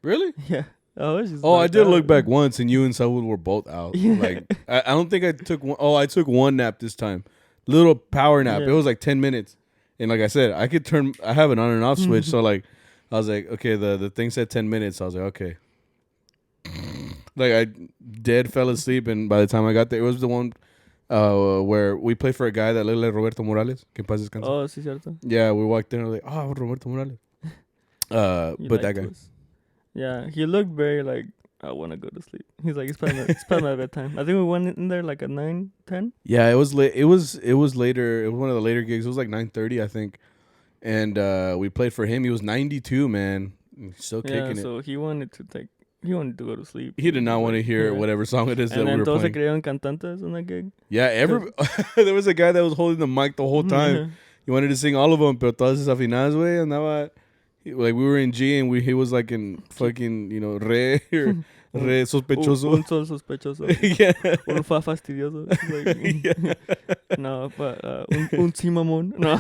Really? Yeah. I did look back once, and you and Saul were both out. Yeah. Like I don't think I took one. Oh, I took one nap this time. Little power nap. Yeah. It was like 10 minutes. And like I said, I have an on and off switch. So like, I was like, okay, the thing said 10 minutes. I was like, okay. Like I fell asleep, and by the time I got there, it was the one where we played for a guy that looked like Roberto Morales. Que paz descanse. Oh, sí, cierto. Yeah, we walked in and we're like, oh, Roberto Morales. But that guy. Yeah, he looked very like, I want to go to sleep. He's like, it's past my bedtime. I think we went in there like at 9, 10. Yeah, it was late. It was later. It was one of the later gigs. It was like 9:30, I think. And we played for him. He was 92, man. He's still kicking it. So he wanted to go to sleep. He did not want to hear whatever song it is that we were playing. And then todos se creyeron cantantes on that gig. Yeah, there was a guy that was holding the mic the whole time. He wanted to sing all of them, pero todas desafinadas, güey. Andaba, like we were in G and he was like in fucking, re or Re sospechoso. Un sol sospechoso. Yeah. Un fa fastidioso. Like, yeah. No, but un sí mamón. No.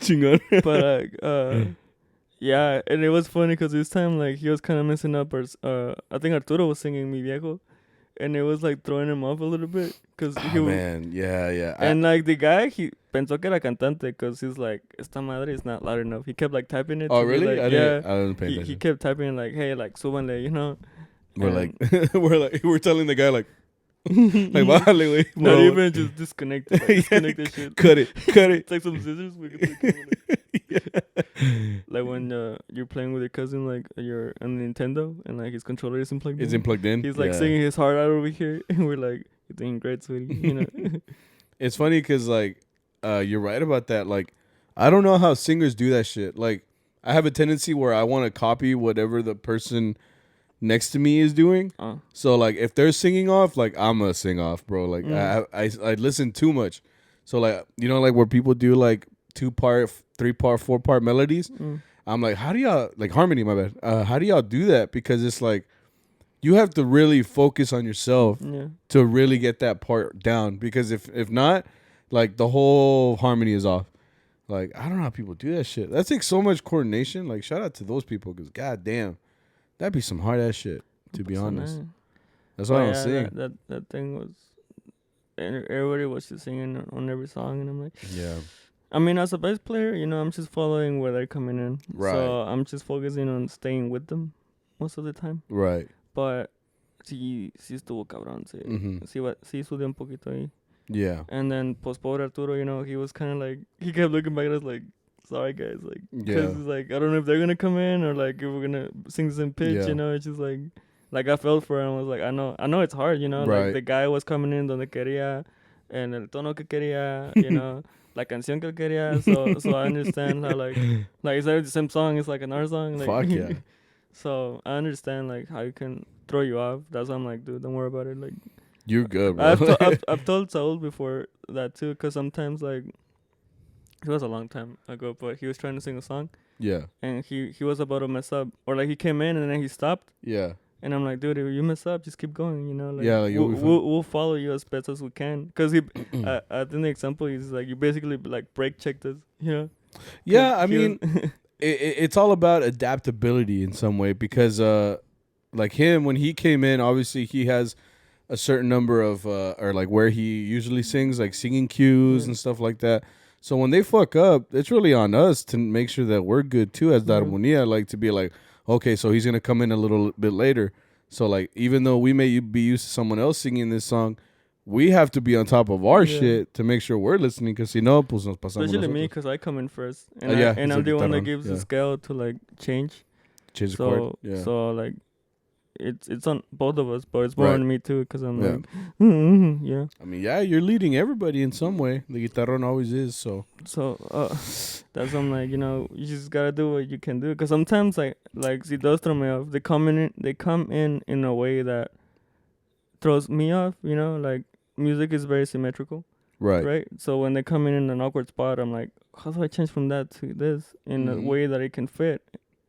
Chingón. But yeah, and it was funny because this time like he was kind of messing up. I think Arturo was singing Mi Viejo, and it was like throwing him off a little bit because man, yeah. And like the guy, he pensó que era cantante because he's like, esta madre is not loud enough. He kept like typing it. Oh really? Like, I didn't pay attention. He kept typing like, hey, like súbanle, you know. We're telling the guy like bájale, güey. Not even just disconnect it. Like, disconnect the shit. Cut it. It's like some scissors. We can like when you're playing with your cousin, like you're on Nintendo, and like his controller isn't plugged in. Isn't plugged in. He's like singing his heart out over here, and we're like, you're doing great, sweetie. You know. It's funny because like you're right about that. Like I don't know how singers do that shit. Like I have a tendency where I want to copy whatever the person next to me is doing. So like if they're singing off, like I'm gonna sing off, bro. Like I listen too much. So like you know like where people do like 2-part, 3-part, 4-part melodies. I'm like, how do y'all like harmony? My bad. How do y'all do that? Because it's like you have to really focus on yourself to really get that part down. Because if not, like the whole harmony is off. Like I don't know how people do that shit. That takes so much coordination. Like shout out to those people because goddamn. That'd be some hard ass shit, to be honest. Nice. That's what I was saying. That thing was, everybody was just singing on every song, and I'm like, yeah. I mean, as a bass player, you know, I'm just following where they're coming in, right? So I'm just focusing on staying with them most of the time, right? But sí estuvo cabrón, sí estudié un poquito ahí. Yeah. And then pobre Arturo, you know, he was kind of like he kept looking back at us like. Sorry guys, like, because it's like I don't know if they're gonna come in or like if we're gonna sing the same pitch, you know. It's just like I felt for him. I was like, I know it's hard, you know. Right. Like the guy was coming in donde quería, and el tono que quería, you know, la canción que quería. So I understand how like it's like the same song, it's like another song. Like, fuck yeah. So I understand like how you can throw you off. That's why I'm like, dude, don't worry about it. Like you're good, bro. I've told Saul before that too, because sometimes like. It was a long time ago, but he was trying to sing a song. Yeah. And he was about to mess up. Or, like, he came in and then he stopped. Yeah. And I'm like, dude, if you mess up, just keep going, you know? Like, yeah, like we'll follow you as best as we can. Because I think the example is, like, you basically, like, brake checked us, you know? Yeah, I mean, it's all about adaptability in some way. Because, like, him, when he came in, obviously he has a certain number of, or, like, where he usually sings, like, singing cues and stuff like that. So when they fuck up, it's really on us to make sure that we're good too as the armonía, like to be like, okay, so he's going to come in a little bit later. So like, even though we may be used to someone else singing this song, we have to be on top of our shit to make sure we're listening. Because si no, pues nos pasamos especially nosotros. Me, because I come in first. And I'm the one that gives the scale to like change. Change the chord. Yeah. So like, it's on both of us, but it's more on me too, because I'm like, yeah. I mean, yeah, you're leading everybody in some way. The guitarrón always is, so. So, that's I'm like, you know, you just gotta do what you can do, because sometimes like si dos throw me off, they come in a way that throws me off, you know, like music is very symmetrical. Right. So when they come in an awkward spot, I'm like, how do I change from that to this in a way that it can fit?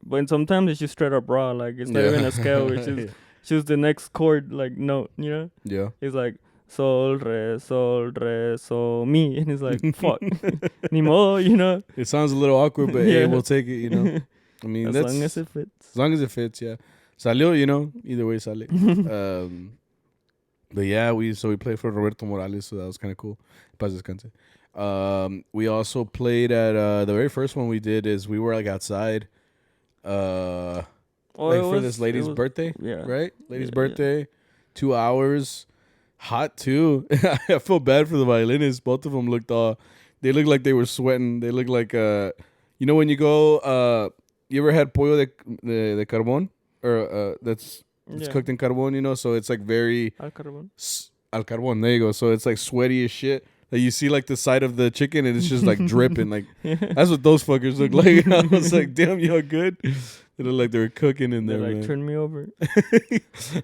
But sometimes it's just straight up raw. Like, it's not even a scale. It's just the next chord, like, note, you know? Yeah. It's like, sol, re, sol, mi. And it's like, fuck. Ni modo, you know? It sounds a little awkward, but hey, we'll take it, you know? I mean, as long as it fits. As long as it fits, yeah. Salió, you know? Either way, sale. But yeah, we played for Roberto Morales, so that was kind of cool. Paz descanse. We also played at, the very first one we did is we were, like, outside. Like for this lady's birthday, right? Lady's birthday, 2 hours, hot too. I feel bad for the violinists. Both of them they looked like they were sweating. They looked like, you know, when you go, you ever had pollo de carbón, or that's cooked in carbón, you know? So it's like very al carbón. Al carbón, there you go. So it's like sweaty as shit. Like you see like the side of the chicken and it's just like dripping. Like that's what those fuckers look like. I was like, damn, y'all good? They look like they were cooking in there. Like, man. Turn me over.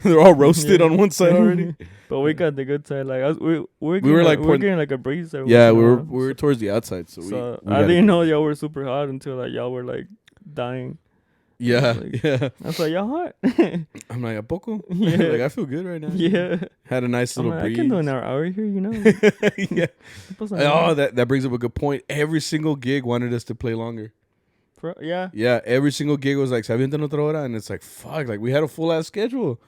They're all roasted on one side already. But we got the good side. Like we were getting like a breeze. Yeah, we were towards the outside. So I didn't know y'all were super hot until like y'all were like dying. Yeah, like, yeah. I was like, y'all hot? I'm like, a poco? Yeah. Like, I feel good right now. Yeah. Had a nice little breeze. I can do an hour here, you know? Yeah. Oh, that brings up a good point. Every single gig wanted us to play longer. Yeah. Yeah, every single gig was like, se avientan otra hora? And it's like, fuck, like, we had a full-ass schedule.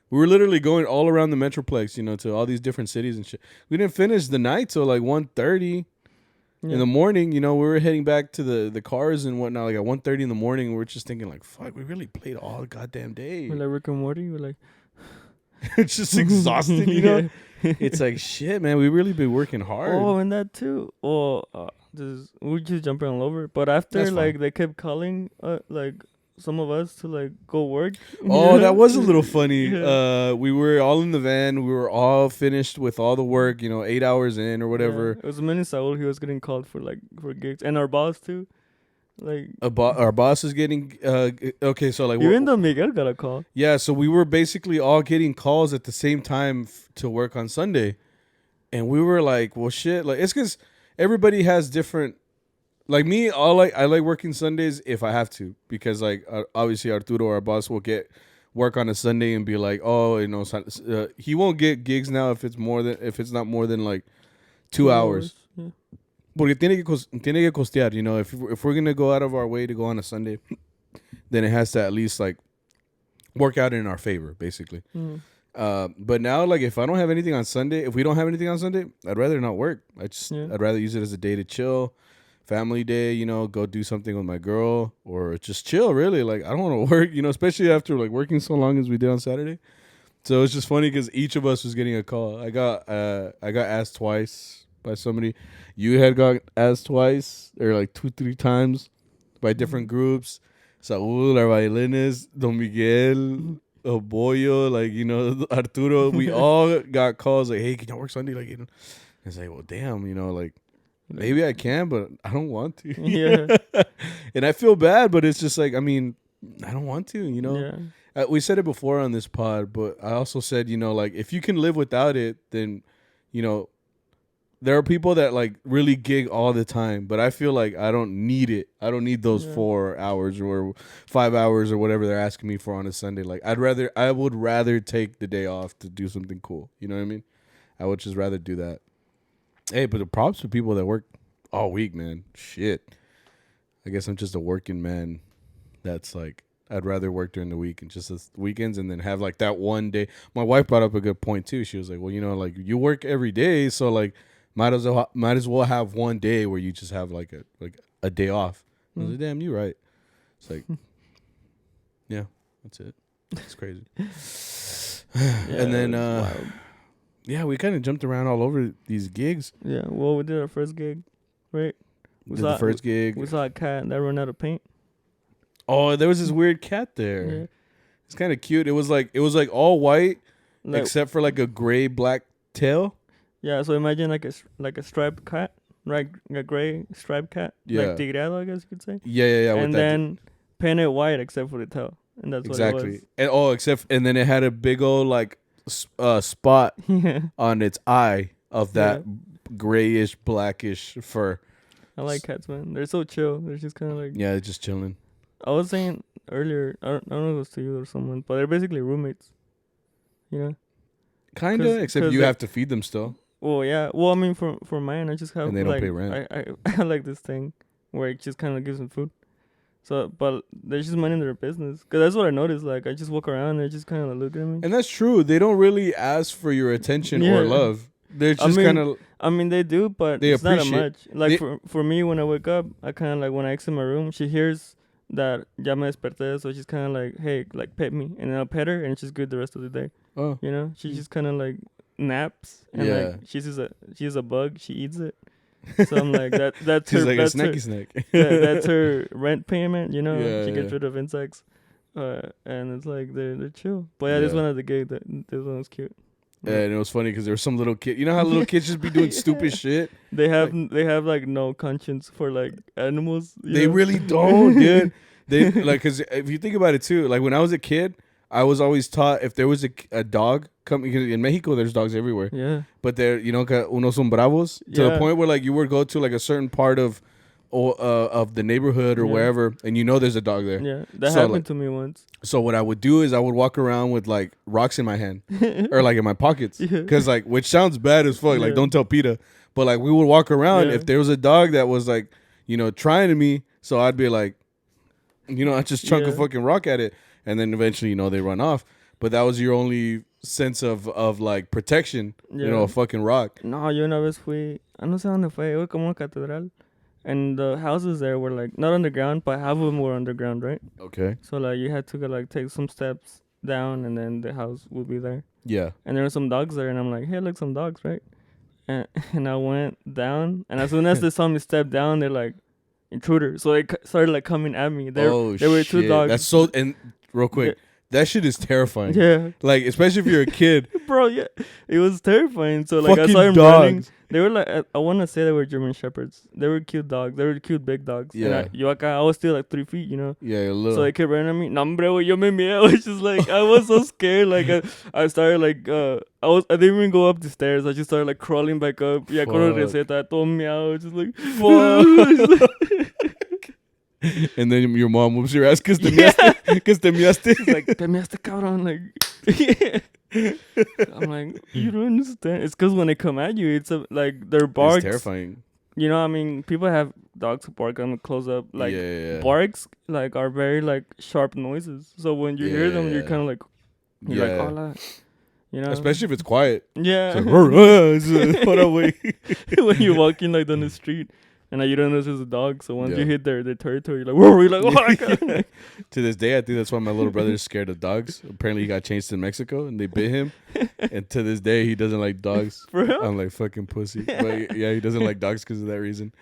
We were literally going all around the Metroplex, you know, to all these different cities and shit. We didn't finish the night till like 1:30 in the morning. You know, we were heading back to the cars and whatnot. Like at 1:30 in the morning, we were just thinking like, fuck, we really played all goddamn day. We're like Rick and Morty. We're like, it's just exhausting, you know? It's like, shit, man, we really been working hard. Oh, and that too. Oh, we just jumping all over. But after, like, they kept calling, like, some of us to like go work. Oh, that was a little funny. Yeah. We were all in the van. We were all finished with all the work, you know, 8 hours in or whatever. Yeah. It was me and Saul. He was getting called for gigs, and our boss too. Like our boss is getting okay. So like even though Miguel got a call. Yeah, so we were basically all getting calls at the same time to work on Sunday, and we were like, well, shit. Like it's because everybody has different. Like me, I like working Sundays if I have to, because like obviously Arturo, our boss, will get work on a Sunday and be like, oh, you know, he won't get gigs now if it's not more than like 2 hours. Yeah. Porque tiene que costear, you know. If we're gonna go out of our way to go on a Sunday, then it has to at least like work out in our favor, basically. Mm. But now, like, if I don't have anything on Sunday, if we don't have anything on Sunday, I'd rather not work. I'd rather use it as a day to chill. Family day, you know, go do something with my girl or just chill, really. Like, I don't want to work, you know, especially after, like, working so long as we did on Saturday. So it's just funny because each of us was getting a call. I got asked twice by somebody. You had got asked twice or, like, 2-3 times by different groups. Saúl, our violines, Don Miguel, Boyo, like, you know, Arturo. We all got calls like, hey, can y'all work Sunday? Like, you know, it's like, well, damn, you know, like, maybe I can, but I don't want to. Yeah. And I feel bad, but it's just like, I mean, I don't want to, you know? Yeah. We said it before on this pod, but I also said, you know, like, if you can live without it, then, you know, there are people that, like, really gig all the time, but I feel like I don't need it. I don't need those 4 hours or 5 hours or whatever they're asking me for on a Sunday. Like, I would rather take the day off to do something cool. You know what I mean? I would just rather do that. Hey, but the props for people that work all week, man. Shit. I guess I'm just a working man that's like, I'd rather work during the week and just the weekends and then have like that one day. My wife brought up a good point too. She was like, well, you know, like you work every day, so like might as well have one day where you just have like a day off. I was like, damn, you're right. It's like, yeah, that's it. It's crazy. And then yeah, we kind of jumped around all over these gigs. Yeah, well, we did our first gig, right? The first gig. We saw a cat that ran out of paint. Oh, there was this weird cat there. Yeah. It's kind of cute. It was like all white, like, except for like a gray black tail. Yeah, so imagine like a striped cat, like a gray striped cat, like tigrado, I guess you could say. Yeah. And then painted white except for the tail, and that's exactly. What it was. And then it had a big old like spot on its eye of that grayish blackish fur. I like cats, man. They're so chill. They're just kind of like they're just chilling. I was saying earlier, I don't know if it was to you or someone, but they're basically roommates. You know, kinda, except you have to feed them still. Well, yeah. Well, I mean, for mine, I just have and they don't pay rent. I like this thing where it just kind of gives them food. So, but they're just minding their business. Because that's what I noticed. Like, I just walk around and they just kind of look at me. And that's true. They don't really ask for your attention or love. They're just kind of... I mean, they do, but it's not that much. Like, for me, when I wake up, I kind of like, when I exit my room, she hears that ya me desperté. So she's kind of like, hey, like, pet me. And then I'll pet her and she's good the rest of the day. Oh. You know? She just kind of like naps. And like, she sees a bug. She eats it. So I'm like, that's she's her. Like that's a snacky snack. That's her rent payment, you know. Yeah, she gets rid of insects, and it's like they're chill. But this one at the gate, this one was cute. And it was funny because there was some little kid. You know how little kids just be doing stupid shit. They have like no conscience for like animals. They really don't, dude. They like, because if you think about it too, like when I was a kid, I was always taught if there was a dog coming in Mexico, there's dogs everywhere. Yeah. But they're, you know, unos son bravos to the point where like you would go to like a certain part of or of the neighborhood or wherever, and you know there's a dog there. Yeah, that happened to me once. So what I would do is I would walk around with like rocks in my hand or like in my pockets, because like, which sounds bad as fuck. Like, don't tell PETA, but like we would walk around if there was a dog that was like, you know, trying to me. So I'd be like, you know, I just chunk a fucking rock at it, and then eventually, you know, they run off. But that was your only sense of like protection, you know, a fucking rock. No, yo una vez fui, no sé dónde fue, fue como una catedral. And the houses there were like not underground, but half of them were underground, right? Okay. So like you had to like take some steps down, and then the house would be there. Yeah. And there were some dogs there, and I'm like, hey, look, some dogs, right? And I went down, and as soon as they saw me step down, they're like, intruder. So they started like coming at me. There were two dogs. That's so. And real quick, that shit is terrifying. Yeah. Like, especially if you're a kid. Bro, yeah. It was terrifying. So like, fucking I saw them dogs. running. They were like, I want to say they were German Shepherds. They were cute dogs. They were cute big dogs. Yeah. And I was still like 3 feet, you know? Yeah, a little. So they kept running at me. Nombre, yo me miedo. I was just like, I was so scared. Like, I started like, I didn't even go up the stairs. I just started like crawling back up. Yeah, con receta, todo meow. Just like, fuck. And then your mom whoops your ass because te miaste. It's like, te miaste, cabrón. Like, I'm like, you don't understand. It's because when they come at you, it's like their barks. It's terrifying. You know, I mean, people have dogs who bark. I'm gonna close up. Like, barks like are very like sharp noises. So when you hear them, you're kind of like, you're like, hola. You know, especially if it's quiet. Yeah. It's like, hold on, wait. When you're walking like down the street. And you don't know this is a dog, so once you hit their territory, you're like, whoa, you're like, oh my God. To this day, I think that's why my little brother is scared of dogs. Apparently, he got chased in Mexico, and they bit him. And to this day, he doesn't like dogs. For real? I'm like, fucking pussy. But yeah, he doesn't like dogs because of that reason.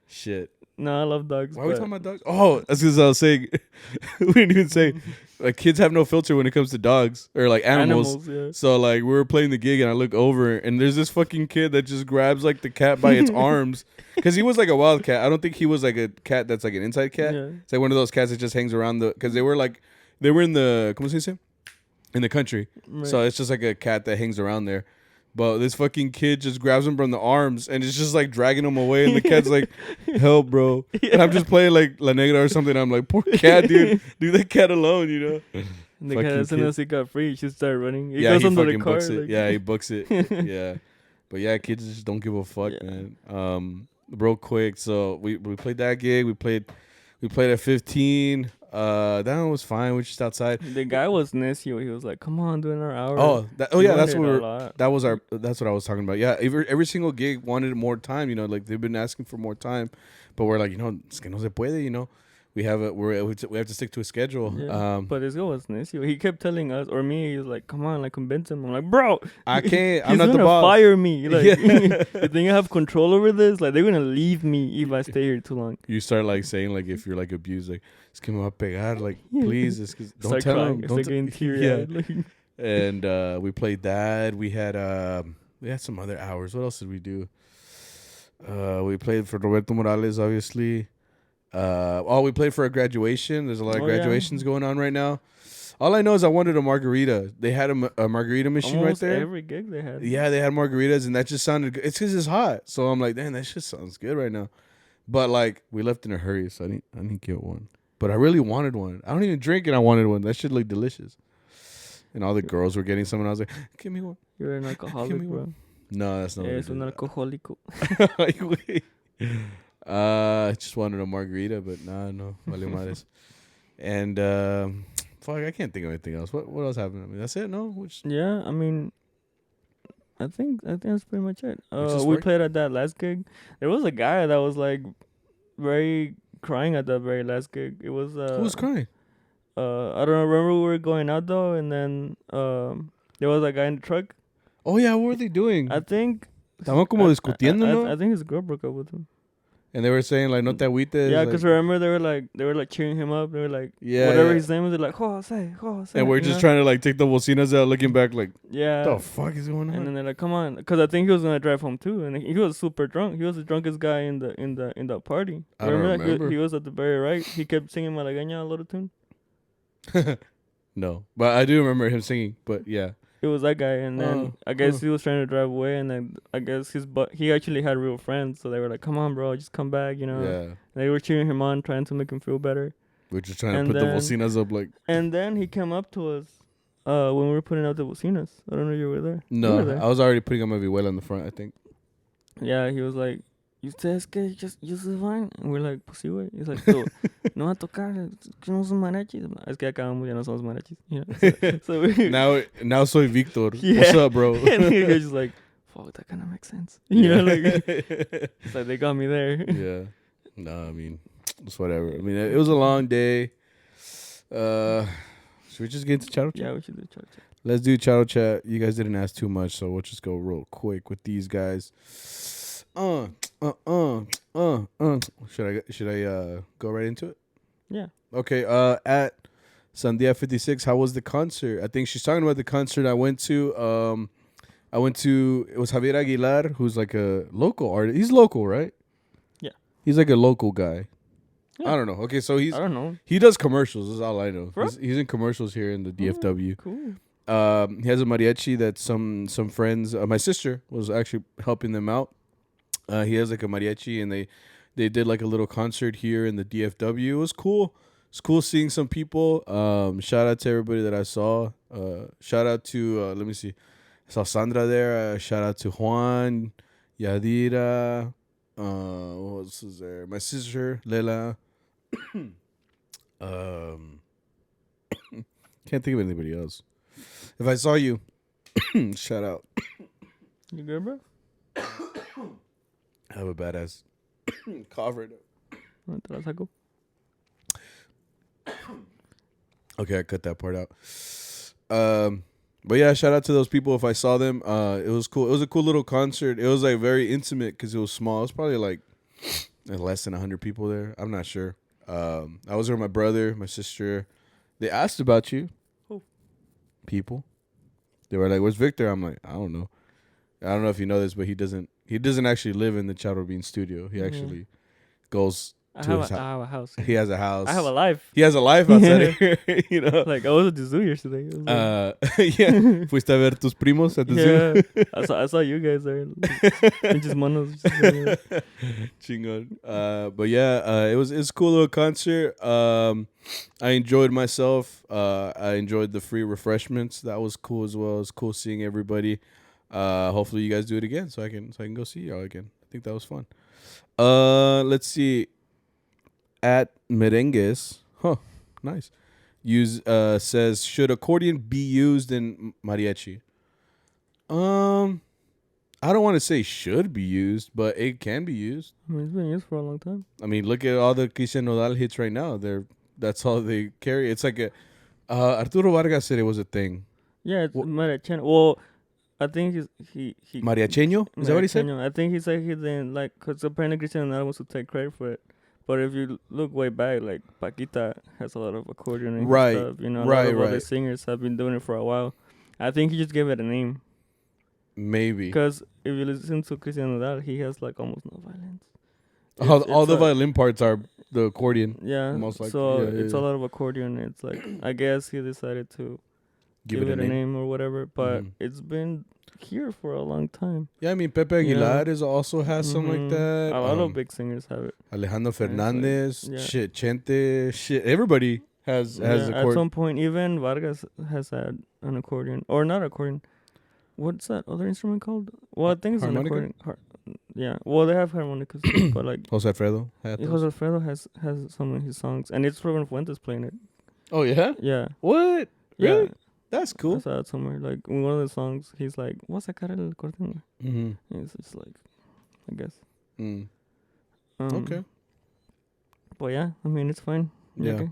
Shit. No, I love dogs. Why are we talking about dogs? Oh, that's because I was saying, we didn't even say, like, kids have no filter when it comes to dogs or like animals. So like, we were playing the gig and I look over and there's this fucking kid that just grabs like the cat by its arms, because he was like a wild cat. I don't think he was like a cat that's like an inside cat. Yeah. It's like one of those cats that just hangs around because they were in the, ¿cómo se dice? In the country. Right. So it's just like a cat that hangs around there. But this fucking kid just grabs him from the arms and it's just like dragging him away. And the cat's like, help, bro. Yeah. And I'm just playing like La Negra or something. I'm like, poor cat, dude. Leave that cat alone, you know? And the cat, as soon as he got free, he just started running. He goes under the car. Books it. Like yeah, he books it. Yeah. But yeah, kids just don't give a fuck, man. Real quick. So we played that gig. We played at 15. That one was fine. We're just outside. The guy was necio. He was like, "Come on, do another hour." That's what I was talking about. Yeah, every single gig wanted more time. You know, like they've been asking for more time, but we're like, you know, es que no se puede. You know, we have to stick to a schedule. Yeah. But this guy was necio. He kept telling us or me, he's like, "Come on, like convince him." I'm like, "Bro, I can't. I'm not the boss. Fire me. Like, you think I have control over this? Like, they're gonna leave me if I stay here too long." You start like saying like if you're like abused, like, "Es que me va a pegar." Like, please, don't tell him. Don't getting teary-eyed. And we played that. We had some other hours. What else did we do? We played for Roberto Morales, obviously. We played for a graduation. There's a lot of graduations going on right now. All I know is I wanted a margarita. They had a margarita machine almost right there. Every gig they had. Yeah, they had margaritas, and that just sounded good. It's because it's hot. So I'm like, damn, that shit sounds good right now. But like, we left in a hurry, so I didn't get one. But I really wanted one. I don't even drink, and I wanted one. That shit looked delicious. And all the girls were getting some, and I was like, give me one. You're an alcoholic, bro. One. No, that's not. Eres un alcohólico. I just wanted a margarita, but no, vale madres. And fuck, I can't think of anything else. What else happened? I mean, that's it. No. Yeah, I mean, I think that's pretty much it. We played at that last gig. There was a guy that was like very crying at that very last gig. It was who was crying? I don't know. Remember we were going out though, and then there was a guy in the truck. Oh yeah, what were they doing? I think. Estaban como discutiendo, ¿no? I think his girl broke up with him. And they were saying like, "No te agüites." Yeah, because remember they were like cheering him up. They were like, whatever his name was, they're like, Jose. And we're just trying to like take the bocinas out, looking back like, yeah, what the fuck is going on? And then they're like, come on, because I think he was gonna drive home too, and he was super drunk. He was the drunkest guy in the party. I don't remember. He was at the very right. He kept singing Malagueña, a little tune. No, but I do remember him singing. But yeah, It was that guy, and then I guess he was trying to drive away, and then I guess he actually had real friends, so they were like, "Come on, bro, just come back," you know. Yeah. They were cheering him on, trying to make him feel better. We're just trying to put the bocinas up, like. And then he came up to us, when we were putting out the bocinas. I don't know if you were there. No, were there. I was already putting up my vihuela in the front, I think. Yeah, he was like, ¿Ustedes qué? Just van? And we're like, pues sí, güey. He's like, so, no va a tocar, que no son mariachis. Es que acabamos, ya no somos mariachis. You know? So now soy Victor. Yeah. What's up, bro? And he was just like, fuck, that kind of makes sense. You know, like, it's like they got me there. Yeah. No, I mean, it's whatever. I mean, it was a long day. Should we just get into Charro Chat? Yeah, we should do Charro Chat. Let's do Charro Chat. You guys didn't ask too much, so we'll just go real quick with these guys. Should I go right into it? Yeah. Okay. At Sandia 56, how was the concert? I think she's talking about the concert I went to. It was Javier Aguilar, who's like a local artist. He's local, right? Yeah. He's like a local guy. Yeah. I don't know. Okay, so I don't know. he does commercials. That's all I know. He's in commercials here in the DFW. Cool. He has a mariachi that some friends. My sister was actually helping them out. He has like a mariachi, and they did like a little concert here in the DFW. It was cool. It's cool seeing some people. Shout out to everybody that I saw. Shout out to let me see. I saw Sandra there. Shout out to Juan, Yadira. What else is there? My sister Lela. Can't think of anybody else. If I saw you, shout out. You good, bro? I have a badass cough right now. Okay, I cut that part out. But yeah, shout out to those people if I saw them. It was cool. It was a cool little concert. It was like very intimate because it was small. It was probably like less than 100 people there. I'm not sure. I was there with my brother, my sister. They asked about you. Who? People. They were like, "Where's Victor?" I'm like, "I don't know. I don't know if you know this, but he doesn't actually live in the CharroBeans studio. He actually goes to his house. I have a house. He has a house. I have a life. He has a life outside of here, you know. Like, I was at the zoo yesterday. Yeah. Fuiste a ver tus primos at the zoo? I saw you guys there. Just monos. Chingon. But yeah, it was a cool little concert. I enjoyed myself. I enjoyed the free refreshments. That was cool as well. It's cool seeing everybody. Hopefully you guys do it again so I can go see y'all again. I think that was fun. Let's see. At Merengues, nice. Says, should accordion be used in mariachi? I don't want to say should be used, but it can be used. I mean, it's been used for a long time. I mean, look at all the Cristian Nodal hits right now. That's all they carry. It's like Arturo Vargas said it was a thing. Yeah, it's mariachi. Well, I think he Mariacheño? Is that what he said? I think he said he didn't like, because apparently Cristian Nodal wants to take credit for it. But if you look way back, like Paquita has a lot of accordion and stuff. You know, a lot of other singers have been doing it for a while. I think he just gave it a name. Maybe. Because if you listen to Cristian Nodal, he has like almost no violins. All the violin parts are the accordion. Yeah. Most likely. So it's a lot of accordion. It's like, I guess he decided to give it a name or whatever. But it's been here for a long time. Yeah, I mean, Pepe Aguilar also has something like that. A lot of big singers have it. Alejandro Fernandez, Chente, everybody has accordion. At some point, even Vargas has had an accordion. Or not accordion. What's that other instrument called? Well, I think it's harmonica? An accordion. Yeah. Well, they have harmonicas, but like Jose Alfredo. Jose Alfredo has some of his songs, and it's Ruben Fuentes playing it. Oh yeah. Yeah. What? Really? Yeah. That's cool. I saw it somewhere. Like in one of the songs, he's like, "What's a cara el accordion?" And it's just like, I guess. Okay. But yeah, I mean, it's fine. Yeah.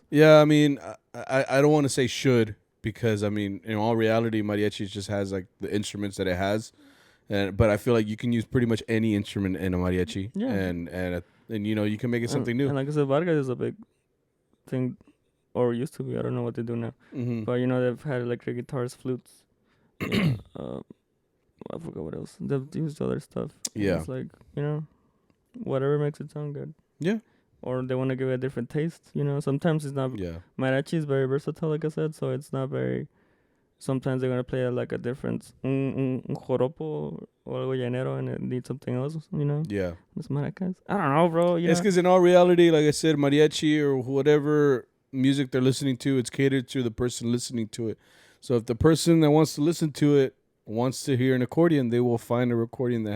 Yeah, I mean, I don't want to say should, because I mean, in all reality, mariachi just has like the instruments that it has, but I feel like you can use pretty much any instrument in a mariachi, and you know, you can make it something new. And like I said, Vargas is a big thing, or used to be. I don't know what they do now, but you know, they've had electric guitars, flutes. I forgot what else. They've used other stuff. Yeah, it's like, you know, whatever makes it sound good. Yeah. Or they want to give it a different taste, you know. Sometimes it's not. Yeah. Mariachi is very versatile, like I said, so it's not very. sometimes they're gonna play like a different un joropo or algo llanero, and it needs something else, you know. Yeah. It's maracas. I don't know, bro. It's because in all reality, like I said, mariachi or whatever music they're listening to, it's catered to the person listening to it. So if the person that wants to listen to it wants to hear an accordion, they will find a recording that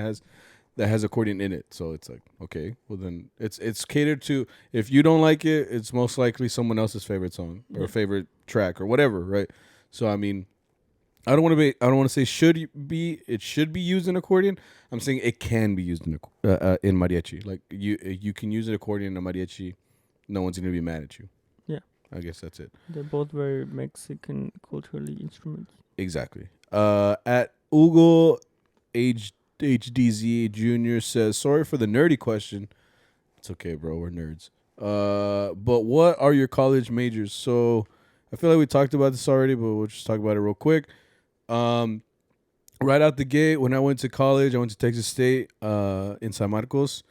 has accordion in it. So it's like, okay, well then it's catered to. If you don't like it, it's most likely someone else's favorite song or favorite track or whatever, right? So I mean, I don't want to say it should be used in accordion. I'm saying it can be used in mariachi. Like you can use an accordion in a mariachi. No one's gonna be mad at you. Yeah. I guess that's it. They're both very Mexican culturally instruments. Exactly. At Ugo HDZ Jr. says, sorry for the nerdy question. It's okay, bro. We're nerds. But what are your college majors? So I feel like we talked about this already, but we'll just talk about it real quick. Right out the gate, when I went to college, I went to Texas State in San Marcos.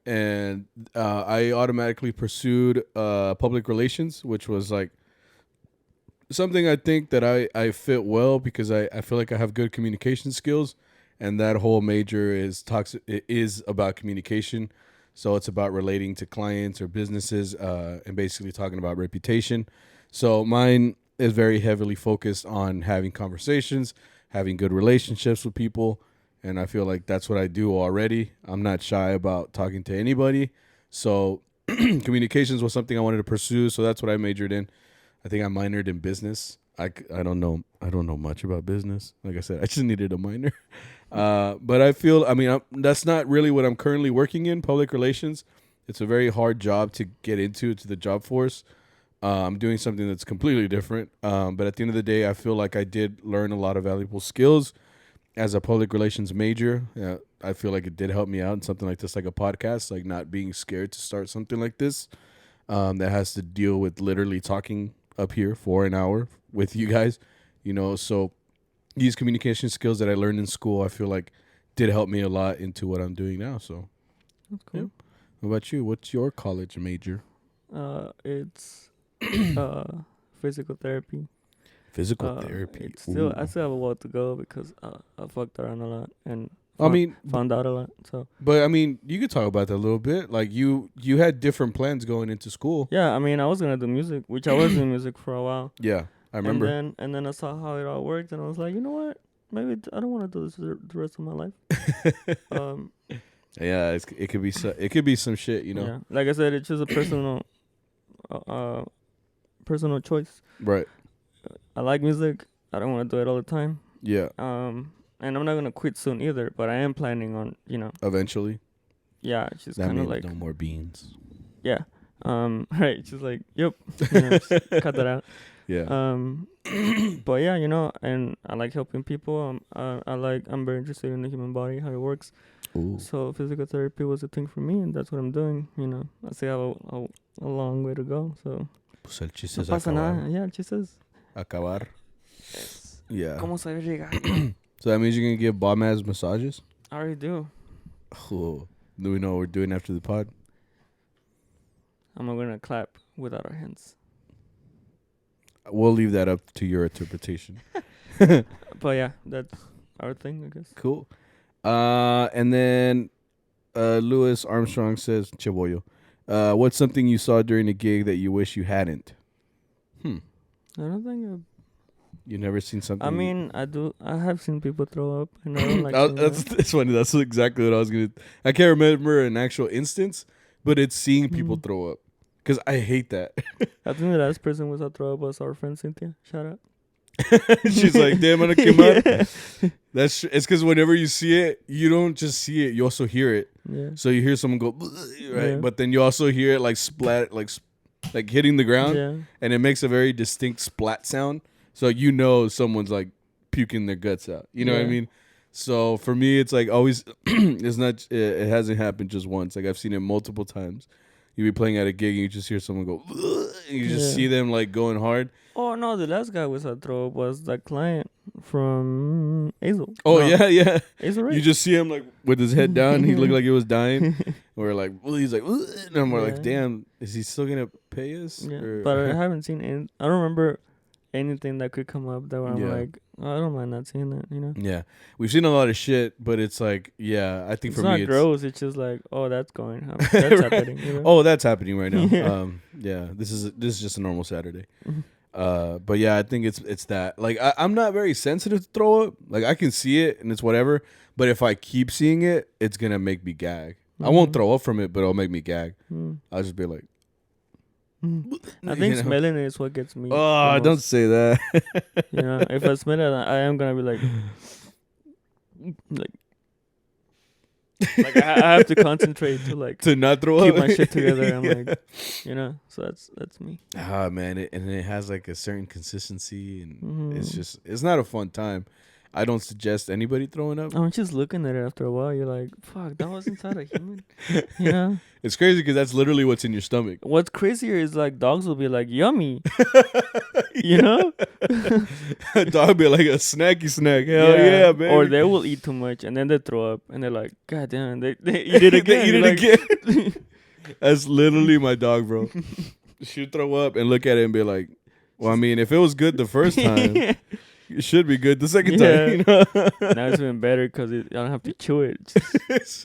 And I automatically pursued public relations, which was like something I think that I fit well because I feel like I have good communication skills, and that whole major is about communication. So it's about relating to clients or businesses and basically talking about reputation. So mine is very heavily focused on having conversations, having good relationships with people. And I feel like that's what I do already. I'm not shy about talking to anybody. So communications was something I wanted to pursue. So that's what I majored in. I think I minored in business. I don't know much about business. Like I said, I just needed a minor. But I feel, that's not really what I'm currently working in, public relations. It's a very hard job to get into the job force. I'm doing something that's completely different. But at the end of the day, I feel like I did learn a lot of valuable skills as a public relations major. I feel like it did help me out in something like this, like a podcast, like not being scared to start something like this that has to deal with literally talking up here for an hour with you guys, so these communication skills that I learned in school, I feel like did help me a lot into what I'm doing now. So that's cool. Yeah. What about you? What's your college major? It's physical therapy. Physical therapy. I still have a while to go because I fucked around a lot and found out a lot. So, but you could talk about that a little bit. Like you had different plans going into school. Yeah, I was gonna do music, which I was doing music for a while. Yeah, I remember. And then I saw how it all worked, and I was like, you know what? Maybe I don't want to do this the rest of my life. Yeah, it could be some shit, Yeah, like I said, it's just a personal choice. Right. I like music. I don't want to do it all the time. Yeah. And I'm not gonna quit soon either. But I am planning on, eventually. Yeah, it's just kind of like no more beans. Yeah. Right. It's just like, yep. Just cut that out. Yeah. But yeah, and I like helping people. I'm very interested in the human body, how it works. Ooh. So physical therapy was a thing for me, and that's what I'm doing. I still have a long way to go. So. Pues el chiste es pasa nada. Yeah, el chiste es acabar. Yes. Yeah. ¿Cómo saber llegar? So that means you're gonna give bomb ass massages? I already do. Oh. Do we know what we're doing after the pod? I'm not gonna clap without our hands. We'll leave that up to your interpretation. But yeah, that's our thing, I guess. Cool. And then Louis Armstrong says, Chebollo, what's something you saw during the gig that you wish you hadn't? I don't think you never seen something. I do. I have seen people throw up, and I don't like. That's funny. That's exactly what I was gonna. I can't remember an actual instance, but it's seeing people throw up because I hate that. I think the last person was throw up was our friend Cynthia. Shout out. She's like, damn, I'm gonna come out. It's because whenever you see it, you don't just see it, you also hear it. Yeah. So you hear someone go, right? Yeah. But then you also hear it like splat, like hitting the ground, and it makes a very distinct splat sound. So someone's like puking their guts out. You know what I mean? So for me, it's like always, it's not. It hasn't happened just once. Like I've seen it multiple times. You be playing at a gig and you just hear someone go, and you just see them like going hard. Oh no, the last guy was throw up was that client from Azel. Oh no. Yeah. Azel, right? You just see him like with his head down. He looked like he was dying. Or like, he's like, and I'm like, damn, is he still gonna pay us? Yeah, but I haven't seen any. I don't remember anything that could come up that I'm like, oh, I don't mind not seeing that, you know? Yeah. We've seen a lot of shit, but it's like, yeah, I think it's for me, it's not gross. It's just like, oh, that's going. That's happening. You know? Oh, that's happening right now. Yeah. Yeah. This is just a normal Saturday. But yeah, I think it's that. Like, I'm not very sensitive to throw up. Like, I can see it and it's whatever. But if I keep seeing it, it's gonna make me gag. I won't throw up from it, but it'll make me gag. I'll just be like. I think smelling it is what gets me. Oh, don't say that. You know, if I smell it, I am gonna be like I have to concentrate to not throw keep up. my shit together. I'm like, you know, so that's me. Ah, man, and it has like a certain consistency, and it's not a fun time. I don't suggest anybody throwing up. I'm just looking at it after a while. You're like, fuck, that was inside a human. You know? It's crazy because that's literally what's in your stomach. What's crazier is like dogs will be like, yummy. You know? A dog will be like a snacky snack. Hell yeah, man. Or they will eat too much and then they throw up and they're like, God damn, they eat it again. They eat it again. That's literally my dog, bro. She'll throw up and look at it and be like, well, I mean, if it was good the first time, it should be good the second time. You know? Now it's even better because I don't have to chew it. It's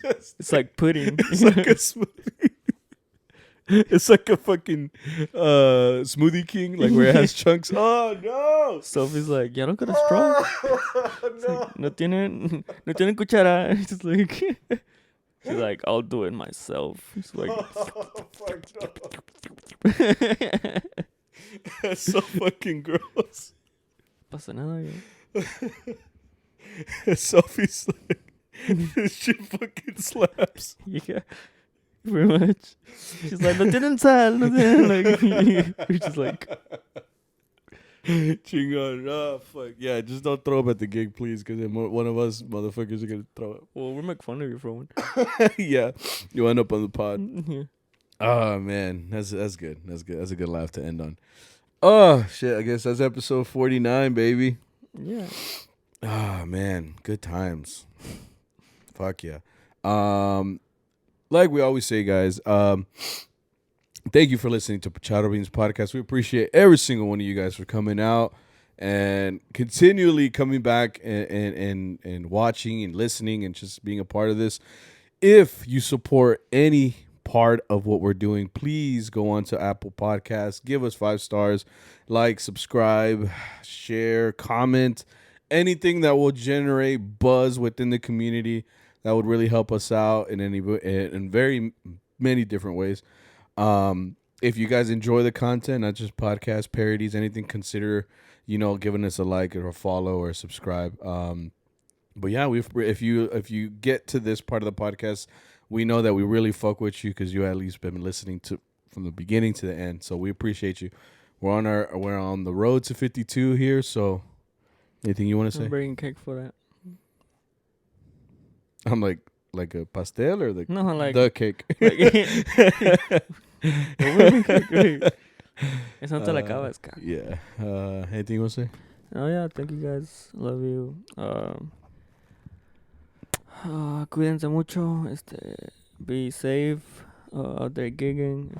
like pudding. It's like a smoothie. It's like a fucking Smoothie King, like where it has chunks. Oh, no. Sophie's like, ya no got a straw? No. Like, no tienen cuchara. She's like, she's like, I'll do it myself. She's like, fuck no. That's so fucking gross. Pasa nada, Sophie's like, this shit fucking slaps. Yeah, pretty much. She's like, no tienen sal, no tienen, like, we're just like, chingon. Oh, fuck. Yeah, just don't throw up at the gig, please, because then one of us motherfuckers are going to throw up. Well, we'll make fun of you for one. Yeah, you end up on the pod. Yeah. Oh, man, that's good. That's good. That's a good laugh to end on. Oh, shit, I guess that's episode 49, baby. Yeah. Oh, man, good times. Fuck yeah. Like we always say, guys, thank you for listening to CharroBeans podcast. We appreciate every single one of you guys for coming out and continually coming back and watching and listening and just being a part of this. If you support any part of what we're doing, please go on to Apple Podcasts, give us 5 stars, like, subscribe, share, comment, anything that will generate buzz within the community. That would really help us out in very many different ways. If you guys enjoy the content, not just podcast parodies, anything, consider giving us a like or a follow or a subscribe. But yeah, if you get to this part of the podcast, we know that we really fuck with you because you at least been listening to from the beginning to the end. So we appreciate you. We're on the road to 52 here. So anything you want to say? I'm bringing cake for that. I'm like a pastel or no, like the cake. Eso no te la acabas, cara. Yeah. Anything you want to say? Oh yeah, thank you guys. Love you. Cuídense mucho. Be safe. Out there gigging.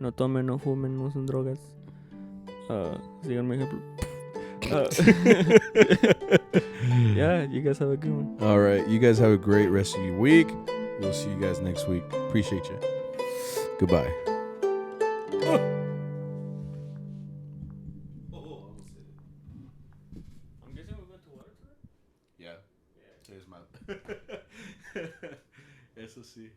No tomen, no fumen, no usen drogas. Sigan mi ejemplo. Yeah, you guys have a good one. All right, you guys have a great rest of your week. We'll see you guys next week. Appreciate you. Goodbye. I'm guessing we went to water today? Yeah. Here's my. Eso sí.